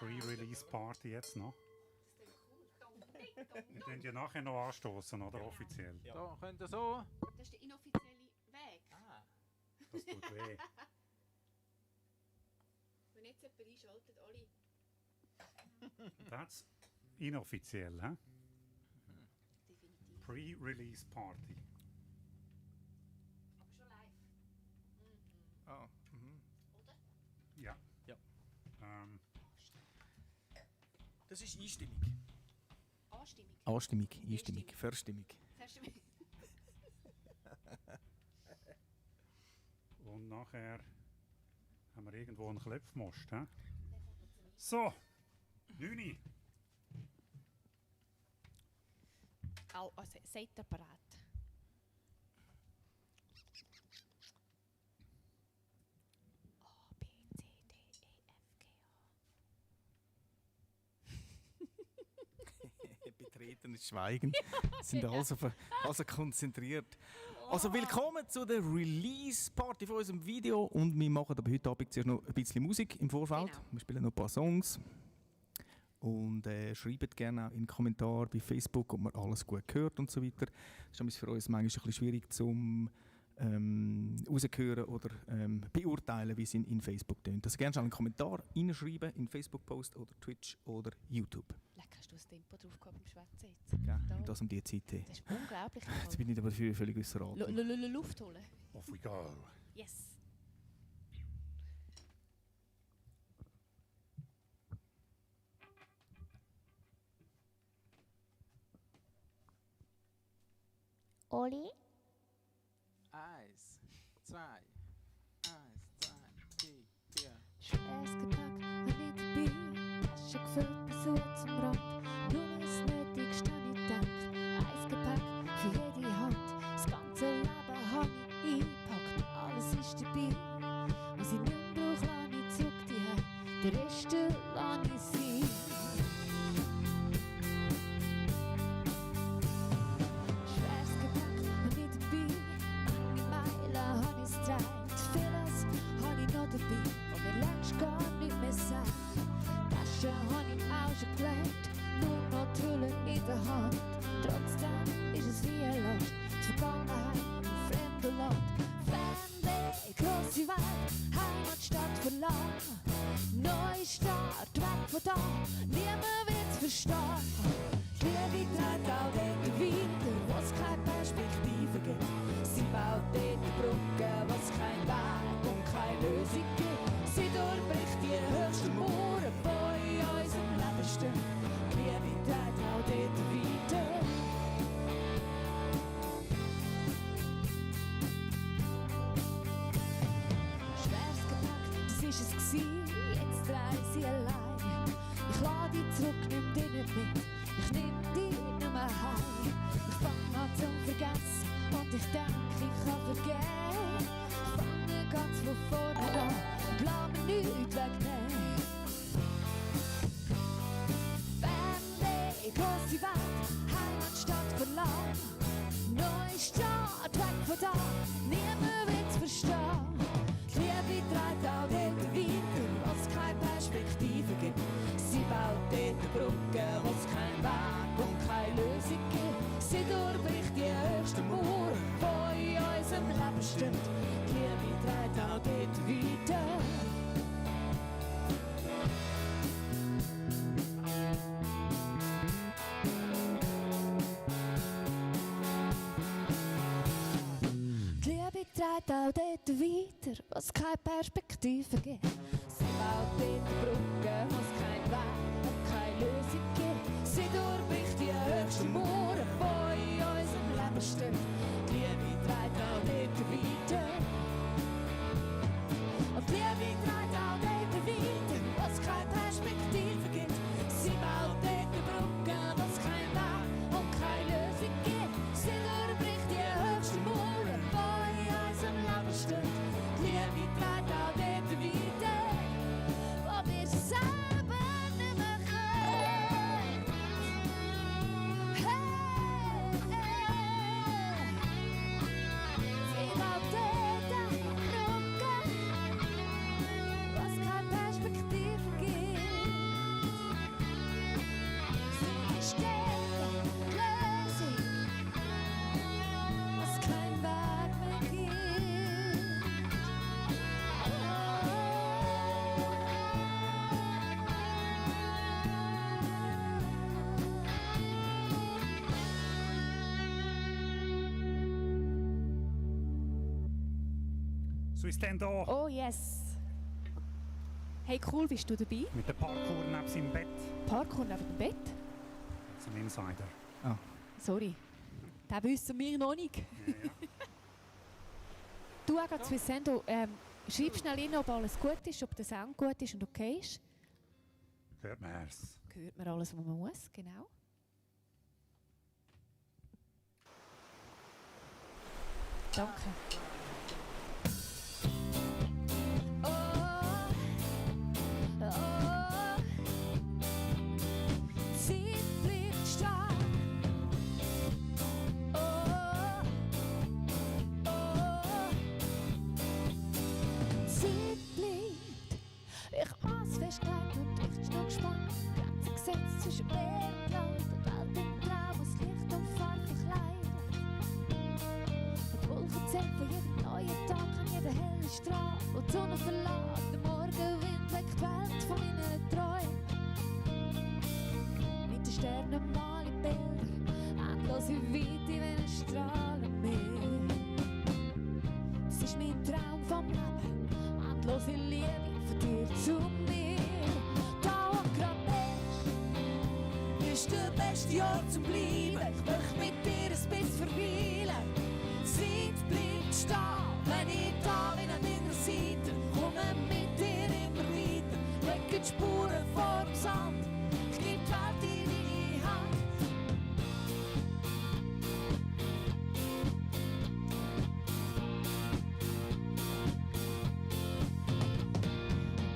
Pre-Release-Party jetzt noch. Wir können ja nachher noch anstoßen, oder? Offiziell. Ja. Da könnt ihr so. Das ist der inoffizielle Weg. Das tut weh. Wenn jetzt jemand einschaltet, Oli. Das ist inoffiziell, hä? Definitiv. Pre-Release-Party. Aber schon live. Ah. Oder? Ja. Ja. Das ist Einstimmung. Anstimmung. Einstimmung. Verstimmung. Verstimmung. Und nachher haben wir irgendwo einen Klopfmost, hä? So, 9. Also, seid ihr bereit? A, B, C, D, E, F, G, H. Betretenes Schweigen. Sind also konzentriert. Also willkommen zu der Release-Party von unserem Video. Und wir machen aber heute Abend zuerst noch ein bisschen Musik im Vorfeld. Genau. Wir spielen noch ein paar Songs. Und schreibt gerne auch in den Kommentaren bei Facebook, ob man alles gut hört und so weiter. Das ist für uns manchmal ein bisschen schwierig zum rauszuhören oder beurteilen, wie es in Facebook tönt. Also gerne einen Kommentar reinschreiben in Facebook-Post oder Twitch oder YouTube. Leck, hast du ein Tempo drauf gehabt beim Schwätzen jetzt? Ja, Da. und das um die Zeit. Das ist unglaublich. Jetzt bin ich aber völlig ausser Atem. Luft holen. Off we go. Yes. Oli? 1, 2, 1, 2, 3, 4. Schweres Gepäck, hab ich dabei. Tasche gefüllt bis hoch zum Rand. Nur das Nötigste hab ich gedacht. Ein Gepäck für jede Hand. Das ganze Leben hab ich eingepackt. Alles ist dabei. Was ich nicht mehr brauch, lass ich zurück die. Der Rest lass ich sein. Schweres Gepäck hab ich dabei. Lange Meilen hab ich's getragen. Vieles hab ich noch dabei, wo mir längst gar nicht mehr sagt. Taschen hab ich auch schon gelegt, nur noch die Hülle in der Hand. Trotzdem ist es wie ein Last, die Vergangenheit im fremden Land. Fernweh, grosse Welt, Heimatstadt verlassen. Neustart, weg von da, niemand wird's verstehen. Die Liebe trägt auch dort weiter, wo's keine Perspektive gibt. Sie baut dort Brücken, wo's kein Weg und keine Lösung gibt. Sie durchbricht die höchsten Mauern, die in unserem Leben stehen. Die Liebe trägt auch dort weiter. Schweres Gepäck, das ist es gewesen, jetzt reise ich allein. Ich lade dich zurück, nimm dich nicht mit, ich nehm dich nicht mehr heim. Ich fang an zum Vergessen und ich denke, ich kann vergehen. Ich fange ganz von vorne an und lass mir nichts wegnehmen. Fernweh, grosse Welt, Heimatstadt verlassen. Neustart, weg von da, niemand wird's verstehen. Die Liebe trägt auch dort weiter, wo's keine Perspektive gibt. Sie baut dort Brücken, wo's kein Weg und keine Lösung gibt. Sie durchbricht die höchsten Mauern, die in unserem Leben stehen. Die Liebe trägt auch dort weiter. Die Liebe trägt auch dort weiter, was keine Perspektive gibt. Sie baut dort Brücken, was kein Weg und keine Lösung gibt. Sie durchbricht die höchsten Mauern, die in unserem Leben stehen. Die Liebe trägt auch dort weiter. Und die Liebe trägt auch dort weiter, was keine Perspektive gibt. Sie baut dort Brücken, was kein Weg und keine Lösung gibt. Sie durchbricht die höchsten Mauern, die in unserem Leben stehen. Die Liebe trägt auch dort weiter, wo wir selber nicht mehr können. So ist denn da Oh yes. Hey, cool, bist du dabei? mit dem Parkour neben seinem Bett. Parkour neben dem Bett? Das ist ein Insider. Sorry. Den wissen wir noch nicht. Ja, ja. Du, Agatha Vicendo, schreib schnell rein, ob alles gut ist, ob der Sound gut ist und okay ist. Hört man es. Hört man alles, was man muss, genau. Danke. Oh, oh, Zeit bleibt stehen. Oh, oh, Zeit bleibt. Ich hab's festgehalten und ich bin noch gespannt. Grenzen gesetzt zwischen Meer und Land und all dem Traum, was Licht und Farbe verkleidet. Mit Wolken zählt von jedem neuen Tag an jeden hellen Strahl, wo die Sonne verlässt. Der Morgenwind weckt die Welt von meinen Träumen. Mit den Sternen male ich Bilder, endlose Weite wie ein Strahlenmeer. Das ist mein Traum vom Leben, endlose Liebe von dir zu mir. Da wo grad ist der beste Ort zum Bleiben. Ich möchte mit dir ein bisschen verweilen. Zeit bleibt stehen, wenn ich da bin an deiner Seite. Komme mit dir immer weiter, lege die Spuren vor dem Sand. Ich gebe die Welt in deine Hand.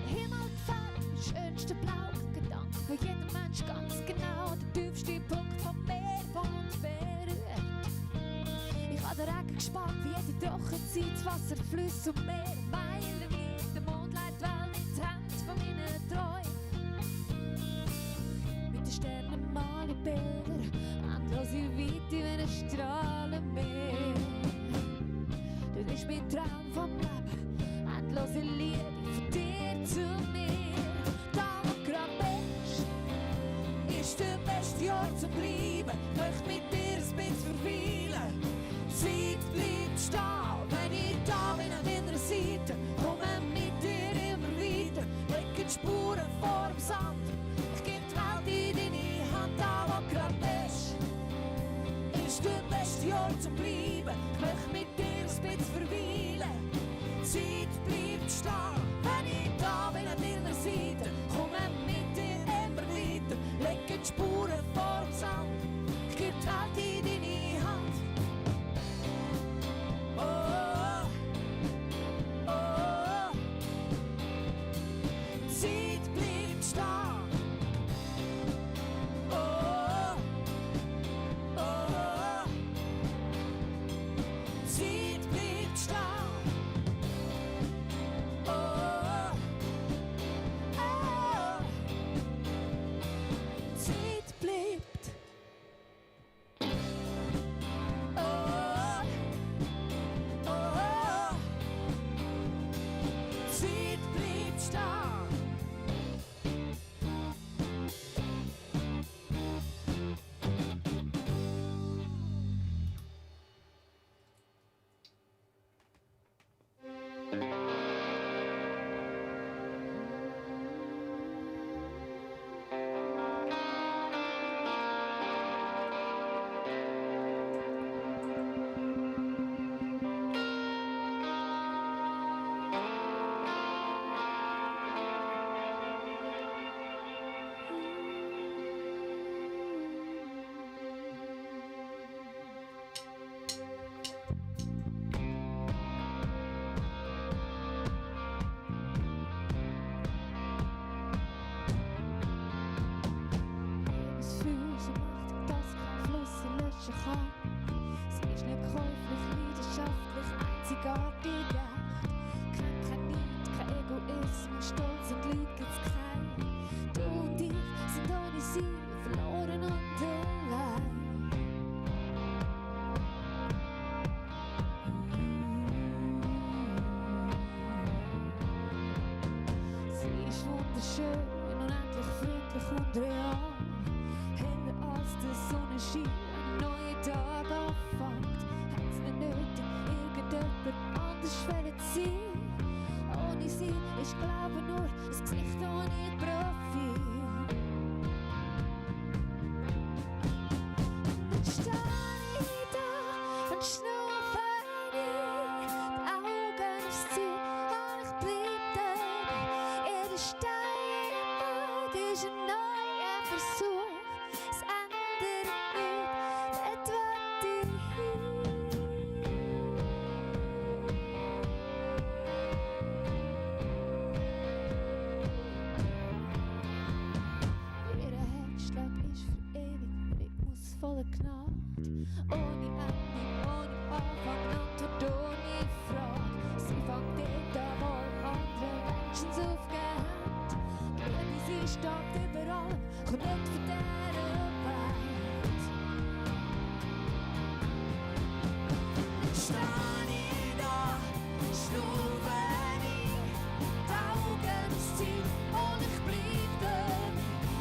Himmel gefällt, schönste Blau, Gedanken von jedem Mensch ganz genau. Der tiefste Punkt vom Meer, der uns berührt. Ich habe den Regen gespart, wie jede Trockenzeit, das Wasser fließt und Meer Meilen weit. Der Mond leitet Wellen in die Hände von meinen Träumen. Mit den Sternen male ich Bilder, endlose Weite wie ein Strahlenmeer. Das ist mein Traum vom Leben, endlose Liebe von dir zu mir. Da wo grad ist der beste Ort zum Bleiben. Möchte mit dir ein bisschen verweilen. Zeit bleibt stehen, wenn ich da bin an deiner Seite. Komme mit dir immer weiter, lege die Spuren vor dem Sand. Ich gebe die Welt in deine Hand, da wo grad ist der beste Ort zum Bleiben. Ich möchte mit dir ein bisschen verweilen. Zeit bleibt stehen, wenn ich da bin an deiner Seite. Komme mit dir immer weiter, lege die Spuren vor dem Sand. Ich gebe die Welt in deine Hand. Oh, oh, oh. Zeit bleibt stehen. Oh, oh, oh. Zeit bleibt stehen. Oh, oh. Zeit bleibt. Oh, oh, Zeit bleibt stehen. Das Gefühl so mächtig, dass kein Fluss sie löschen kann. Sie ist nicht käuflich, leidenschaftlich, einzigartig echt. Kein Neid, kein Egoismus, Stolz und Lüge gibt's kein. Du und ich sind ohne sie verloren und allein. Sie ist wunderschön, unendlich freundlich und real. Heller als der Sonnenschein, ein neuer Tag anfängt. Hat's nicht nötig, irgendjemand anders wollen zu sein. Auftrag ist für ewig, Rhythmus voller Gnade. Ohne Ende, ohne Anfang, Antwort ohne Frage. Sie fängt dort an, wo andere Menschen es aufgeben haben. Liebe, sie steht über allem, kommt nicht von dieser Welt. Jetzt stehe ich da, schnurre ich, die Augen ins Ziel und ich bleib dort.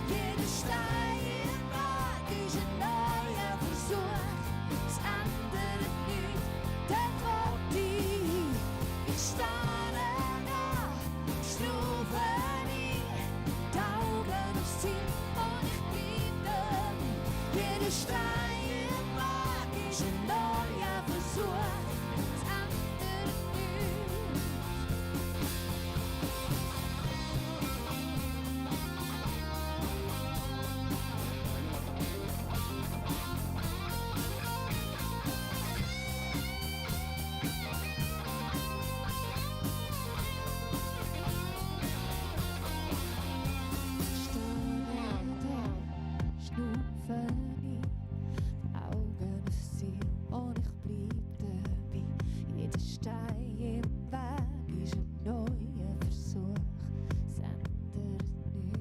Jeder Stein im Weg ist ein neuer Versuch, es ändert nichts, dort wo ich stehe da, schnurre ich, die Augen ins Ziel und ich bleib dort. Jeder Stein im Weg ist ein neuer Versuch, es ändert nichts.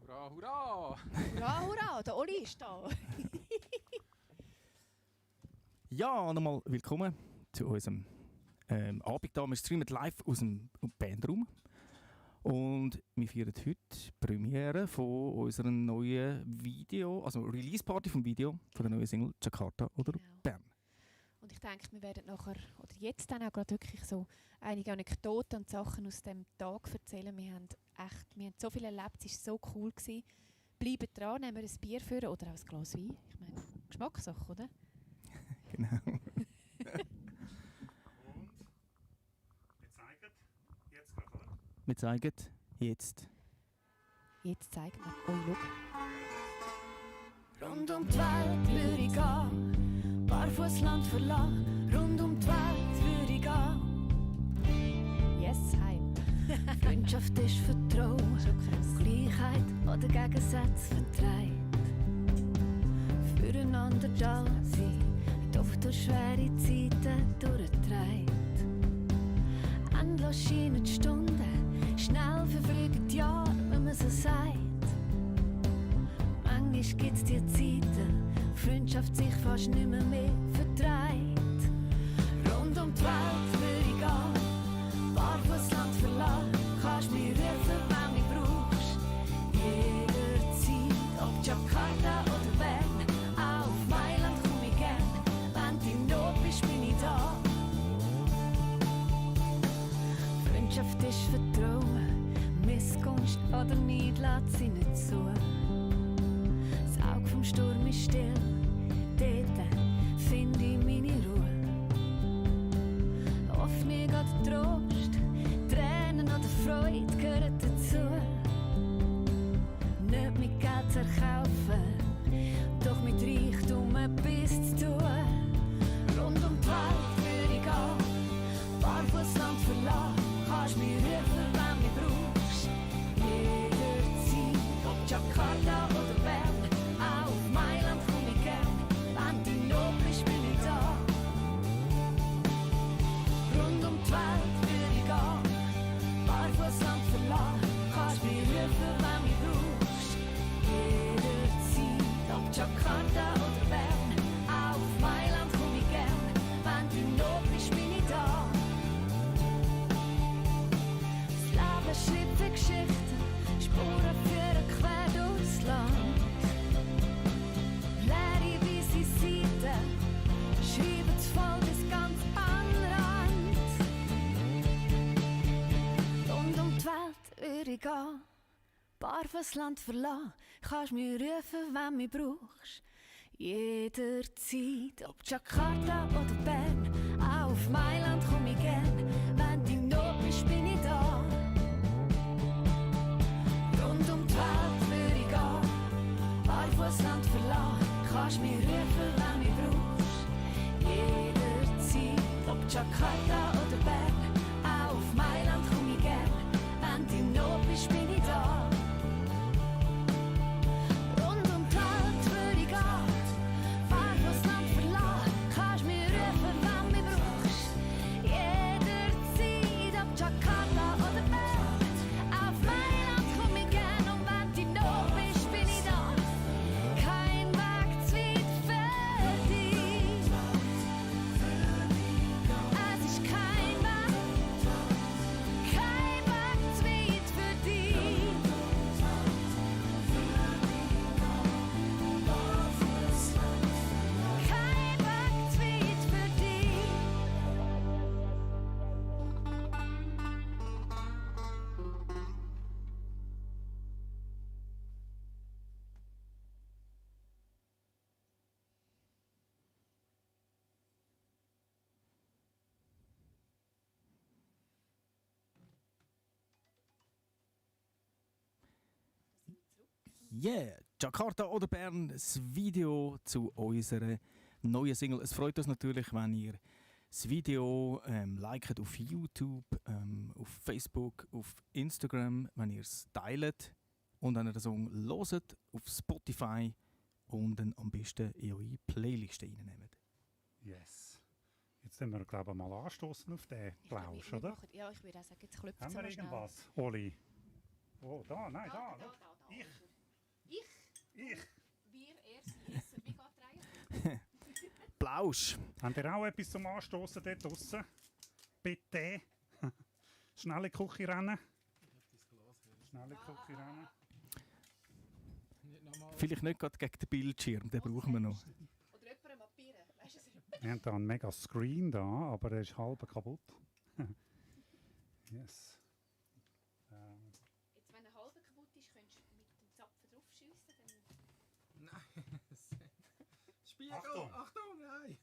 Hurra, hurra! Hurra, hurra, der Oli ist da. Ja, nochmal willkommen zu unserem Abend hier. Wir streamen live aus dem Bandraum. Und wir feiern heute die Premiere von unserem neuen Video, also Release-Party vom Video von der neuen Single Jakarta oder Genau. Bern. Und ich denke, wir werden nachher, oder jetzt dann auch gerade wirklich so einige Anekdoten und Sachen aus dem Tag erzählen. Wir haben so viel erlebt, es war so cool gewesen. Bleibt dran, nehmen wir ein Bier führen oder auch ein Glas Wein. Ich meine, Geschmackssache, oder? Genau. Und wir zeigen jetzt gerade, oder? Wir zeigen jetzt. Jetzt zeigen wir. Oh, schau. Rund um die Welt würde ich gehen, barfuß Land verlassen. Rund um die Welt würde ich gehen. Yes, heim. Freundschaft ist Vertrauen, Schon krass. Gleichheit oder Gegensätze vertreibt. Füreinander da sein, wird oft durch schwere Zeiten durchtreibt. Endlos scheinen die Stunden, schnell verfliegen die Jahre, wenn man so sagt. Manchmal gibt's die Zeiten, wo Freundschaft sich fast nicht mehr vertreibt. Rund um die Welt würde ich gehen, barfuß Land verlassen. Kannst mich rufen, wenn mich brauchst. Jederzeit, ob Jakarta oder Bern, auch auf Mailand komm ich gern. Wenn du in Not bist, bin ich da. Freundschaft ist Vertrauen, Missgunst oder Neid lässt sie nicht zu. Das Auge vom Sturm ist still, dort finde ich meine Ruhe. Hoffnung oder Trost, Tränen oder Freude gehören dazu. Nicht mit Geld zu erkaufen, doch mit Reichtum etwas zu tun. Rund um die Welt würde ich gehen, barfuß Land verlassen. Kannst mich rufen, wenn du mich brauchst. Jederzeit, ob Jakarta oder Bern, auch auf Mailand komm ich gern. ich gehe, barfuß Land verlassen, kannst mich rufen, wenn du mich brauchst. Jederzeit, ob Jakarta oder Bern, auch auf Mailand komm ich gern. Wenn du in Not bist, bin ich da. Rund um die Welt würde ich gehen, barfuß Land verlassen, kannst mich rufen, wenn du mich brauchst. Jederzeit, ob Jakarta oder Bern, auch auf Mailand komm ich gern. Wenn du in Not bist, bin ich da. Rund um die Welt würde ich gehen, barfuß Land verlassen, kannst mich rufen, wenn du mich brauchst. Jederzeit, ob Jakarta oder Bern, auf Mailand komm ich gern. Und wenn du in Not bist, bin ich da. Kein Weg zu weit für dich. Es ist kein Weg zu weit für dich. Kein Weg zu weit für dich. Yeah, Jakarta oder Bern, das Video zu unserer neuen Single. Es freut uns natürlich, wenn ihr das Video liket auf YouTube, auf Facebook, auf Instagram, wenn ihr es teilt und wenn ihr den Song hört auf Spotify und dann am besten in eure Playlist reinnehmt. Yes. Jetzt können wir, glaube ich, mal anstoßen auf den Plausch, oder? Ja, ich würde auch sagen, jetzt klopft Haben es wir mal schnell. irgendwas, Oli? Oh, da, nein, da. Da. Ich. Ich? Ich. Wir, er, sie, es. Wie geht rein? Plausch! Habt ihr auch etwas zum Anstoßen dort draussen? Bitte. Schnell in die Küche rennen. Schnell in die Küche rennen. Vielleicht nicht gerade gegen den Bildschirm, den brauchen wir noch. Oder jemandem Papieren. Weißt du, es Wir haben da einen mega Screen da, aber der ist halb kaputt. Yes. jetzt, wenn ein halber kaputt ist, könntest du mit dem Zapfen draufschiessen. Dann Nein. Spiegel! Achtung. Achtung, nein!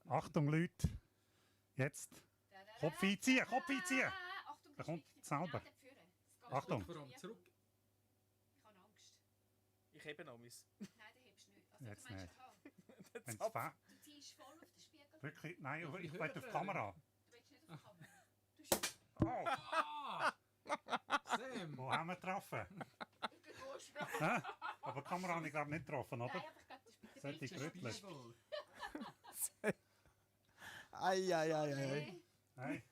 Achtung, Leute. Jetzt. Kopf einziehen, Kopf einziehen. Achtung, Da kommt das selber. Schnell dort vorne. Es geht Achtung. nicht Vor allem zurück. Ich habe Angst. Ich habe noch mis. Nein, den hebst du nicht. Also, Jetzt du meinst nicht. den Hahn. Wenn's fa- Du ziehst voll auf den Spiegel. Wirklich? Nein, Auf die ich will auf die Höhe. Kamera. Du willst nicht auf die Kamera. Du Oh, Ah! Sam! wo haben wir getroffen? Hä? Aber die Kamera habe ich glaube nicht getroffen, oder? Nein, aber ich glaube, das ist Sollte ich grütteln? Spiegel. Ei. Nein.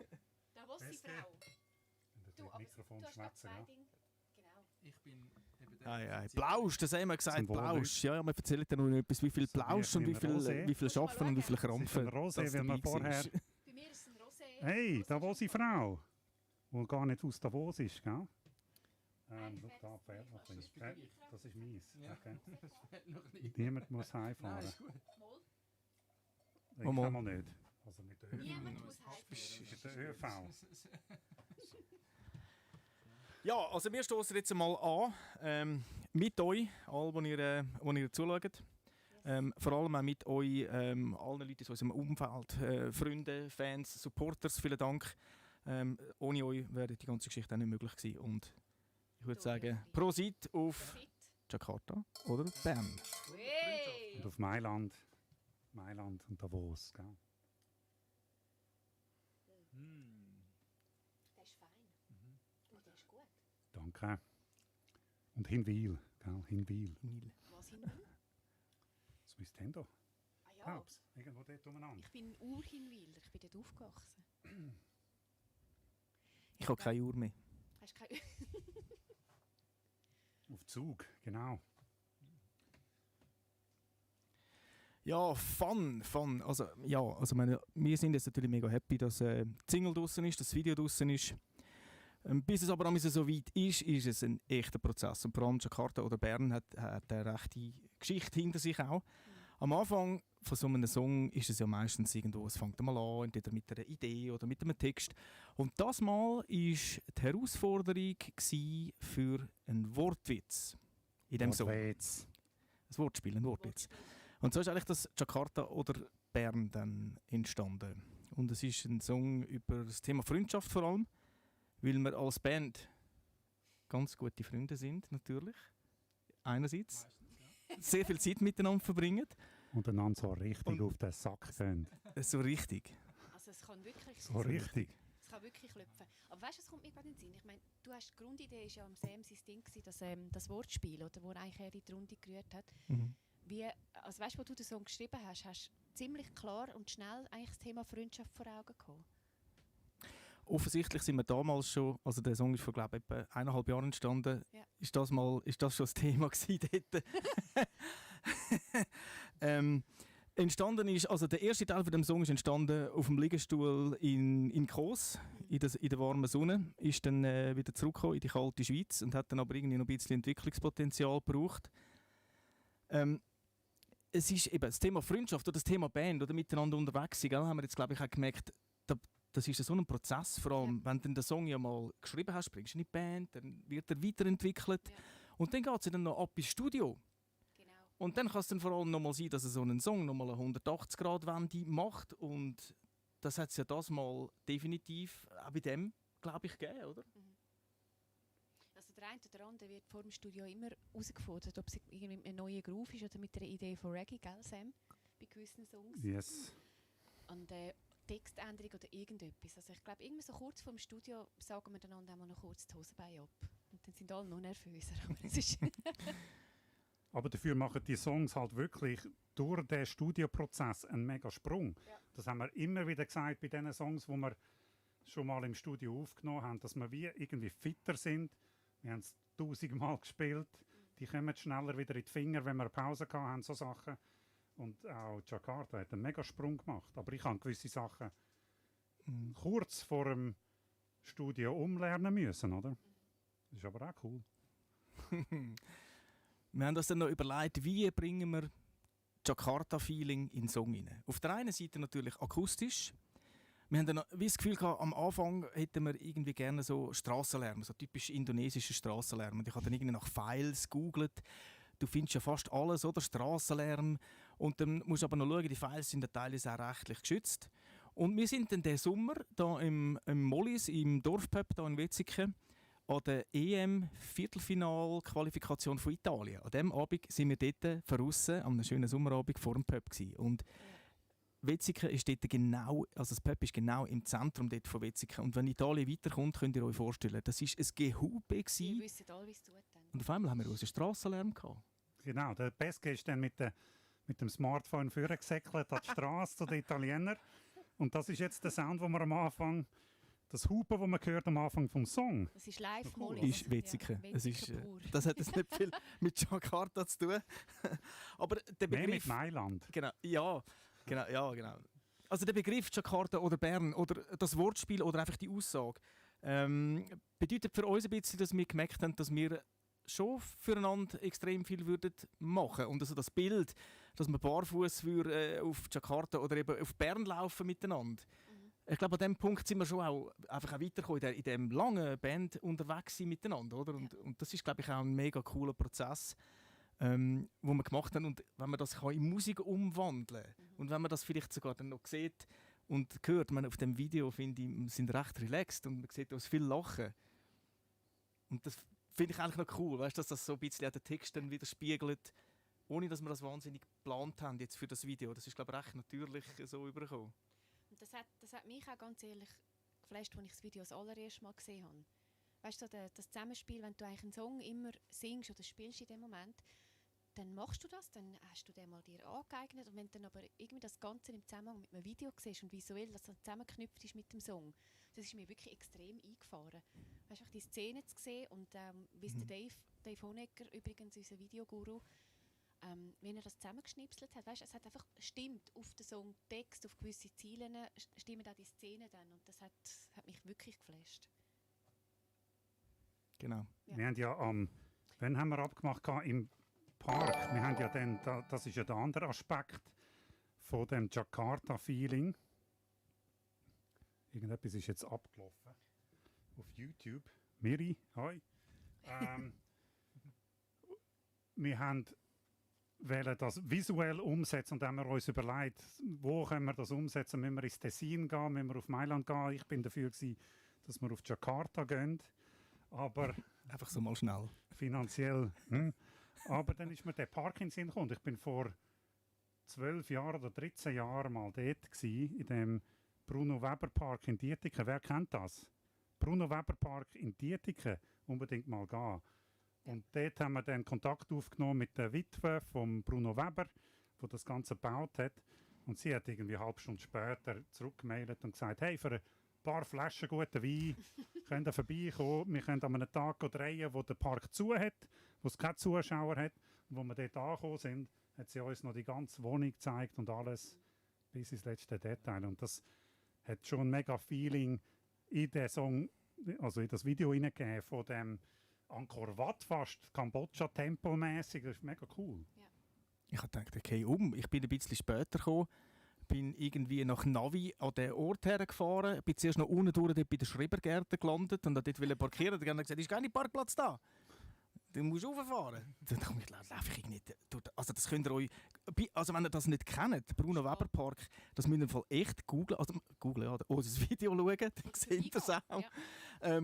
Da was die Beste. Frau. Das Du, mit aber Mikrofon du hast gerade schwätzen, zwei ja. Dinge. Genau. Ich bin eben der. Plausch, das haben wir gesagt, Zum Wohl, Plausch. Ja, wir erzählen dir noch etwas, wie viel So wie Plausch ein und wie viel Rosé. Schaffen und wie viel Es ist ein Krampfen. Rosé, das wie wir dabei vorher- war. Bei mir ist es ein Rosé. Hey, Was da ist wo das sie für Frau, die gar nicht aus Davos ist, gell? Nein, Schau ich da, weiß fährt noch nicht. ein Das bisschen. bin ich. Das ist meins. Ja. Okay. Das fällt noch nicht. Niemand muss Nein, heimfahren. ist gut. Mal. Ich Mal. kann mal nicht. Also mit der Niemand ÖV. muss heimfahren. Mit der ÖV. Ja, also wir stoßen jetzt mal an mit euch, all, wo ihr zuschaut. Vor allem auch mit euch, allen Leuten aus unserem Umfeld, Freunde, Fans, Supporters, vielen Dank. Ohne euch wäre die ganze Geschichte auch nicht möglich gewesen. Und ich würde sagen, Prosit auf Prosit. Jakarta oder Bern. Hey. Und auf Mailand. Mailand und Davos, gell? Der ist fein. Und der ist gut. Danke. Und Hinwil, gell? Hinwil. Was hin will? Was ist denn da? Ah ja, Glaubst du? Irgendwo dort umeinander. ich bin Urhinwilder. Ich bin dort aufgewachsen. Ich habe keine Uhr mehr. Hast du keine... Auf Zug, genau. Ja, Fun. Also meine, wir sind jetzt natürlich mega happy, dass die Single draussen ist, dass das Video draussen ist. Bis es aber so weit ist es ein echter Prozess. Und vor allem Jakarta oder Bern hat eine rechte Geschichte hinter sich auch. Am Anfang von so einem Song ist es ja meistens irgendwo, es fängt mal an, entweder mit einer Idee oder mit einem Text. Und das Mal war die Herausforderung für einen Wortwitz in dem Song. Ein Wortspiel, ein Wortwitz. Und so ist eigentlich das Jakarta oder Bern dann entstanden. Und es ist ein Song über das Thema Freundschaft vor allem, weil wir als Band ganz gute Freunde sind, natürlich. Einerseits sehr viel Zeit miteinander verbringen. Und einander so richtig auf den Sack gehen. So richtig. Also es kann wirklich So richtig. Es kann wirklich klopfen. Aber weißt du, es kommt mir gerade in den Sinn. Ich meine, die Grundidee war ja am Sam sein Ding, das Wortspiel, oder, wo eigentlich er in die Runde gerührt hat. Mhm. Also weißt du, wo du den Song geschrieben hast, hast du ziemlich klar und schnell eigentlich das Thema Freundschaft vor Augen gekommen. Offensichtlich sind wir damals schon, also der Song ist vor glaube etwa 1,5 Jahren entstanden, Ja. ist das schon das Thema gewesen dort. Entstanden ist, also der erste Teil von dem Song ist entstanden auf dem Liegestuhl in Kos, in der warmen Sonne, ist dann wieder zurückgekommen in die kalte Schweiz und hat dann aber irgendwie noch ein bisschen Entwicklungspotenzial gebraucht. Es ist eben das Thema Freundschaft oder das Thema Band oder miteinander unterwegs sein, gell, haben wir jetzt glaube ich auch gemerkt, das ist so ein Prozess, vor allem wenn du den Song ja mal geschrieben hast, bringst du in die Band, dann wird er weiterentwickelt und dann geht es dann noch ab ins Studio. Genau. Und dann kann es dann vor allem noch mal sein, dass so ein Song noch mal eine 180-Grad-Wende macht und das hat es ja das mal definitiv auch bei dem, glaube ich, gegeben, oder? Also der eine oder andere wird vor dem Studio immer herausgefordert, ob es irgendwie mit einem neuen Groove ist oder mit der Idee von Reggae, gell Sam? Bei gewissen Songs. Yes. Und Textänderung oder irgendetwas. Also ich glaube, irgendwie so kurz vor dem Studio sagen wir einander einmal noch kurz die Hosenbeine ab. Und dann sind alle noch nervöser. Aber, es ist Aber dafür machen die Songs halt wirklich durch den Studioprozess einen mega Sprung. Ja. Das haben wir immer wieder gesagt bei den Songs, die wir schon mal im Studio aufgenommen haben, dass wir wie irgendwie fitter sind. Wir haben es 1000-mal gespielt. Die kommen schneller wieder in die Finger, wenn wir eine Pause hatten, so Sachen. Und auch Jakarta hat einen mega Sprung gemacht. Aber ich habe gewisse Sachen kurz vor dem Studio umlernen müssen, oder? Das ist aber auch cool. Wir haben uns dann noch überlegt, wie bringen wir Jakarta-Feeling in den Song rein. Auf der einen Seite natürlich akustisch. Wir haben dann wie das Gefühl gehabt, am Anfang hätten wir irgendwie gerne so Strassenlärm, so typisch indonesischen Strassenlärm. Und ich habe dann irgendwie nach Files gegoogelt. Du findest ja fast alles, oder? Strassenlärm. Und dann musst du aber noch schauen, die Files sind teilweise auch rechtlich geschützt. Und wir sind dann diesen Sommer da im Mollis, im Dorfpub hier in Wetzikon, an der EM-Viertelfinal-Qualifikation von Italien. An diesem Abend sind wir dort draussen, an einem schönen Sommerabend vor dem Pub gewesen. Und Wetzikon ist dort genau, also das Pub ist genau im Zentrum dort von Wetzikon. Und wenn Italien weiterkommt, könnt ihr euch vorstellen, das war ein Gehube gewesen. Wir wissen alle, wie es tut. Und auf einmal haben wir unseren Strassenlärm gehabt. Genau, der Pesca ist dann mit dem Smartphone vorgesäckelt an die Straße zu den Italienern. Und das ist jetzt der Sound, den wir am Anfang, das Hupen, das man hört am Anfang vom Song. Das ist live Cool. Mollis. Ist Wetzikon. Ja, Es ist, pur. das hat jetzt nicht viel mit Jakarta zu tun. Aber der Mehr mit Begriff... Mailand. Genau, ja, genau. Also der Begriff Jakarta oder Bern oder das Wortspiel oder einfach die Aussage bedeutet für uns ein bisschen, dass wir gemerkt haben, dass wir schon füreinander extrem viel würden machen. Und also das Bild, dass wir barfuß auf Jakarta oder eben auf Bern laufen miteinander. Ich glaube, an diesem Punkt sind wir schon auch einfach auch weitergekommen, in diesem langen Band unterwegs sind miteinander. Oder? Und das ist, glaube ich, auch ein mega cooler Prozess, wo wir gemacht haben. Und wenn man das kann in Musik umwandeln kann und wenn man das vielleicht sogar dann noch sieht und hört, man auf dem Video, finde ich, wir sind recht relaxed und man sieht uns viel lachen. Und das finde ich eigentlich noch cool, weißt, dass das so ein bisschen den Text dann widerspiegelt, ohne dass wir das wahnsinnig geplant haben jetzt für das Video. Das ist, glaube ich, recht natürlich so übergekommen. Und das hat mich auch ganz ehrlich geflasht, als ich das Video das allererste Mal gesehen habe. Weißt du, das Zusammenspiel, wenn du eigentlich einen Song immer singst oder spielst in dem Moment, dann machst du das, dann hast du den mal dir angeeignet und wenn du dann aber irgendwie das Ganze im Zusammenhang mit einem Video siehst und visuell das dann zusammengeknüpft ist mit dem Song, das ist mir wirklich extrem eingefahren. Weißt du, die Szene zu sehen und wie es der Dave Honecker, übrigens unser Videoguru, wenn er das zusammengeschnipselt hat, weißt, es hat einfach stimmt auf den Songtext, auf gewisse Ziele, stimmen auch die Szene dann und das hat mich wirklich geflasht. Genau. Ja. Wir haben ja wann haben wir abgemacht? Park. Wir haben ja dann, das ist ja der andere Aspekt von dem Jakarta-Feeling. Irgendetwas ist jetzt abgelaufen auf YouTube. Miri, hoi. Wir haben wollen das visuell umsetzen und haben wir uns überlegt, wo können wir das umsetzen? Müssen wir ins Tessin gehen? Müssen wir auf Mailand gehen? Ich bin dafür gewesen, dass wir auf Jakarta gehen. Aber Einfach so mal schnell. finanziell. Aber dann ist mir der Park in den Sinn gekommen. Ich bin vor 12 Jahren oder 13 Jahren mal dort gewesen, in dem Bruno Weber Park in Dietiken. Wer kennt das? Bruno Weber Park in Dietiken. Unbedingt mal gehen. Und dort haben wir dann Kontakt aufgenommen mit der Witwe von Bruno Weber, die das Ganze gebaut hat. Und sie hat irgendwie eine halbe Stunde später zurückgemailt und gesagt, hey, für ein paar Flaschen guten Wein könnt ihr vorbeikommen. Wir können an einem Tag drehen, wo der Park zu hat, wo es keine Zuschauer hat. Und wo wir dort angekommen sind, hat sie uns noch die ganze Wohnung gezeigt und alles bis ins letzte Detail. Und das hat schon ein mega Feeling in den Song, also in das Video hineingegeben von dem Angkor Wat fast, Kambodscha-Tempelmäßig. Das ist mega cool. Ich habe gedacht, okay, ich bin ein bisschen später gekommen, bin irgendwie nach Navi an den Ort hergefahren, bin zuerst noch unten durch dort bei den Schreibergärten gelandet und wollte dort parkieren. Dann haben gesagt, ist kein Parkplatz da. Dann musst du rauffahren. Dann dachte ich, laufe ich nicht. Also das könnt ihr euch, also wenn ihr das nicht kennt, Bruno Weber Park, das müsst ihr im Fall echt googlen, ja, unser Video schauen, dann seht ihr das auch. Ja.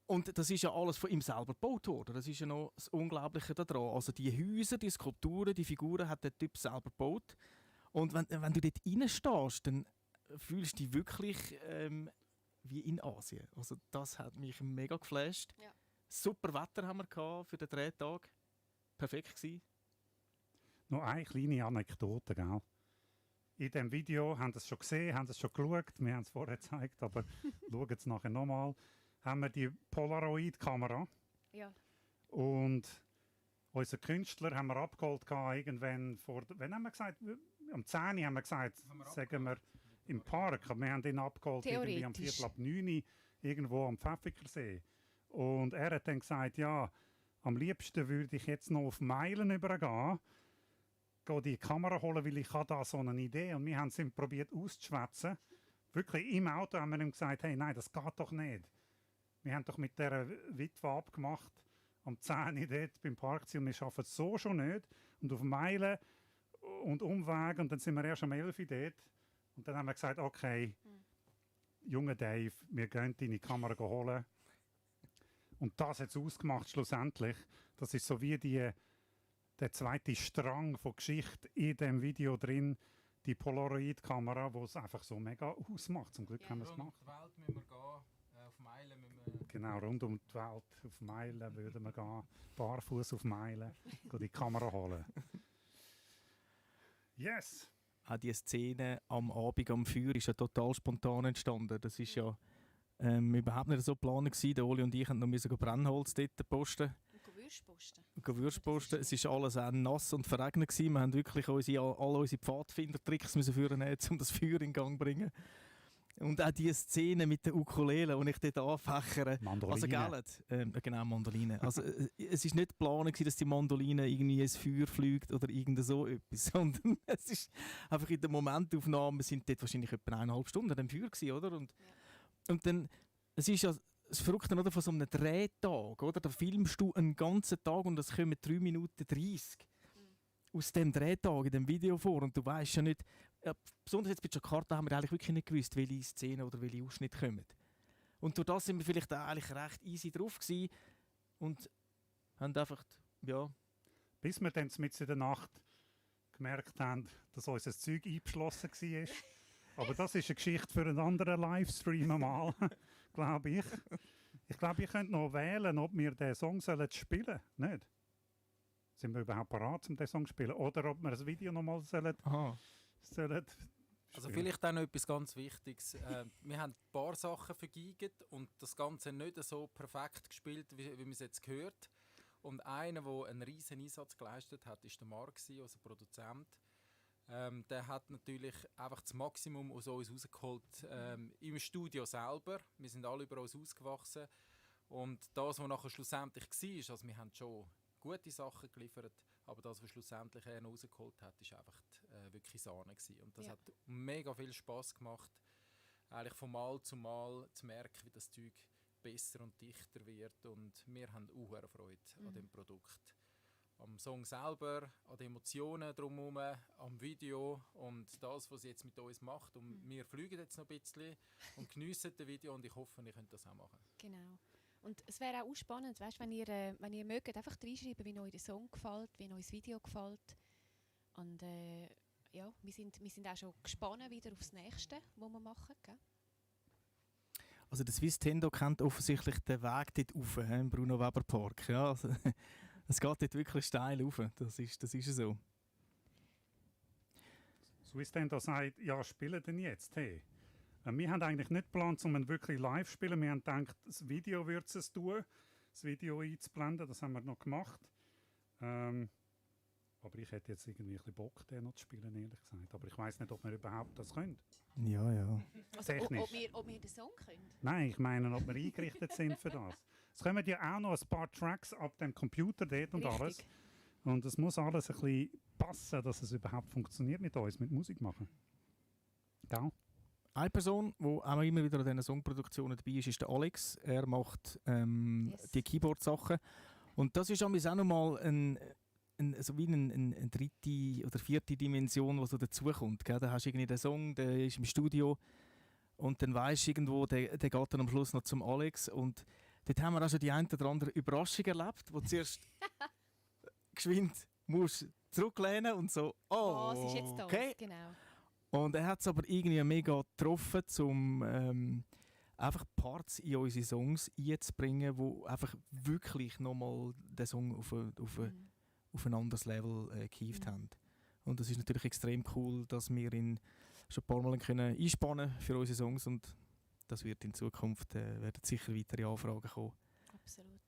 Und das ist ja alles von ihm selber gebaut worden. Das ist ja noch das Unglaubliche daran. Also die Häuser, die Skulpturen, die Figuren hat der Typ selber gebaut. Und wenn du dort reinstehst, dann fühlst du dich wirklich wie in Asien. Also das hat mich mega geflasht. Ja. Super Wetter haben wir gehabt für den Drehtag. Perfekt gewesen. Noch eine kleine Anekdote, gell? In diesem Video haben Sie es schon gesehen, haben Sie es schon geschaut, wir haben es vorher gezeigt, aber schauen es nachher nochmal. Haben wir die Polaroid-Kamera Ja. und unser Künstler haben wir abgeholt irgendwann vor, wann haben wir gesagt, am 10 Uhr haben wir gesagt, sagen wir im Park, aber wir haben ihn abgeholt irgendwie am Theoretisch. 8:45 irgendwo am Pfäffikersee. Und er hat dann gesagt, ja, am liebsten würde ich jetzt noch auf Meilen übergehen, gehe die Kamera holen, weil ich habe da so eine Idee. Und wir haben es ihm probiert auszuschwätzen. Wirklich im Auto haben wir ihm gesagt, hey, nein, das geht doch nicht. Wir haben doch mit dieser Witwe abgemacht, am 10 Uhr dort beim Park zu sein, und wir schaffen es so schon nicht. Und auf Meilen und Umweg, und dann sind wir erst am 11 Uhr dort. Und dann haben wir gesagt, okay, junger Dave, wir gehen deine Kamera holen. Und das hat es ausgemacht schlussendlich. Das ist so wie der zweite Strang von Geschichte in dem Video drin, die Polaroid-Kamera, die es einfach so mega ausmacht. Zum Glück haben wir es Rund um gemacht. die Welt müssen wir gehen, auf Meilen müssen wir... Genau, rund um die Welt auf Meilen würden wir gehen, barfuß auf Meilen, gehen die Kamera holen. Yes! Auch die Szene am Abend am Feuer ist ja total spontan entstanden. Das ist ja überhaupt nicht so geplant gewesen. Der Oli und ich mussten noch Brennholz dort posten. Und Gewürschposten. Gewürz posten. Es ist alles auch nass und verregnet gewesen. Wir haben wirklich alle unsere Pfadfinder-Tricks müssen führen, um das Feuer in Gang zu bringen. Und auch die Szene mit der Ukulele, die ich dort anfächere. Mandoline. Also, genau, Mandoline. Also, es ist nicht geplant, dass die Mandoline irgendwie ins Feuer fliegt oder irgend so etwas, sondern es ist einfach in der Momentaufnahme, wir sind dort wahrscheinlich etwa 1,5 Stunden am Feuer gewesen, oder? Und dann, es ist ja das Verrückte, oder, von so einem Drehtag, oder? Da filmst du einen ganzen Tag und es kommen 3 Minuten 30 aus dem Drehtag in dem Video vor und du weißt ja nicht, besonders jetzt bei Jakarta haben wir eigentlich wirklich nicht gewusst, welche Szenen oder welche Ausschnitte kommen. Und durch das sind wir vielleicht auch eigentlich recht easy drauf gewesen und haben einfach, ja... Bis wir dann mitten in der Nacht gemerkt haben, dass unser Zeug eingeschlossen war. Aber das ist eine Geschichte für einen anderen Livestream einmal, glaube ich. Ich glaube, ihr könnt noch wählen, ob wir den Song spielen sollen. Nicht? Sind wir überhaupt bereit, um den Song zu spielen? Oder ob wir das Video nochmal sollen Also spielen? vielleicht auch noch etwas ganz Wichtiges. Wir haben ein paar Sachen vergeigt und das Ganze nicht so perfekt gespielt, wie man es jetzt gehört. Und einer, der einen riesen Einsatz geleistet hat, war der Marc, unser Produzent. Der hat natürlich einfach das Maximum aus uns rausgeholt im Studio selber. Wir sind alle über uns ausgewachsen. Und das, was nachher schlussendlich war, also wir haben schon gute Sachen geliefert, Aber das, was schlussendlich er noch rausgeholt hat, ist einfach wirklich Sahne gewesen. Und das Ja. hat mega viel Spass gemacht, eigentlich von Mal zu Mal zu merken, wie das Zeug besser und dichter wird. Und wir haben auch Freude an dem Produkt. Am Song selber, an den Emotionen drumherum, am Video und das, was sie jetzt mit uns macht. Und wir fliegen jetzt noch ein bisschen und geniessen das Video und ich hoffe, ihr könnt das auch machen. Genau. Und es wäre auch spannend, weißt, wenn ihr mögt, einfach reinschreiben, wie euch der Song gefällt, wie euch das Video gefällt. Und ja, wir sind auch schon gespannt wieder aufs Nächste, was wir machen. Gell? Also der Swiss Tendo kennt offensichtlich den Weg dort rauf, im Bruno Weber Park. Ja, also, es geht dort wirklich steil rauf, das ist so. Swiss Tendo sagt, ja, spielen denn jetzt? Hey. Wir haben eigentlich nicht geplant, um ihn wirklich live zu spielen. Wir haben gedacht, das Video würde es tun, das Video einzublenden, das haben wir noch gemacht. Aber ich hätte jetzt irgendwie ein bisschen Bock, den noch zu spielen, ehrlich gesagt. Aber ich weiss nicht, ob wir überhaupt das können. Ja. Also, Technisch. ob wir den Song können? Nein, ich meine, ob wir eingerichtet sind für das. Es kommen ja auch noch ein paar Tracks ab dem Computer dort und Richtig. alles. Und es muss alles ein bisschen passen, dass es überhaupt funktioniert mit uns, mit Musik machen. Gell? Eine Person, die auch immer wieder an diesen Songproduktionen dabei ist der Alex. Er macht die Keyboard-Sachen. Und das ist auch nochmal so wie eine dritte oder vierte Dimension, die so dazukommt. Da hast du irgendwie den Song, der ist im Studio und dann weisst du irgendwo, der geht dann am Schluss noch zum Alex. Und dort haben wir auch schon die eine oder andere Überraschung erlebt, wo zuerst geschwind musst zurücklehnen und so, Was ist jetzt das? okay. Genau. Und er hat es aber irgendwie mega getroffen, um einfach Parts in unsere Songs einzubringen, die einfach wirklich nochmal den Song auf ein anderes Level gehievt haben. Und das ist natürlich extrem cool, dass wir ihn schon ein paar Mal können einspannen für unsere Songs und das wird in Zukunft werden sicher weitere Anfragen kommen. Absolut.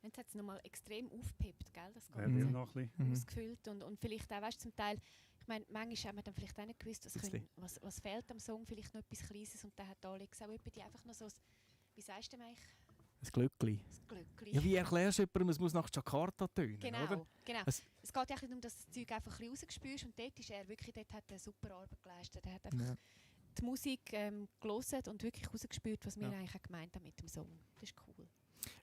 Jetzt hat es nochmal extrem aufgepeppt, gell? Das Wer Ganze will noch ein bisschen? ausgefüllt und vielleicht auch, weißt du, zum Teil, ich meine, manchmal haben wir dann vielleicht auch nicht gewusst, was fehlt am Song, vielleicht noch etwas Kleines und dann hat Alex auch die einfach noch so, wie sagst du dem eigentlich? Ein Glöckli. Das Glöckli. Ja, wie erklärst du jemandem, es muss nach Jakarta tönen, Genau, oder? genau. Es- Es geht ja darum, dass du das Zeug einfach ein bisschen rausspürst und dort ist er wirklich, dort hat er super Arbeit geleistet. Er hat einfach Ja. die Musik gehört und wirklich rausgespürt, was wir Ja. eigentlich auch gemeint haben mit dem Song. Das ist cool.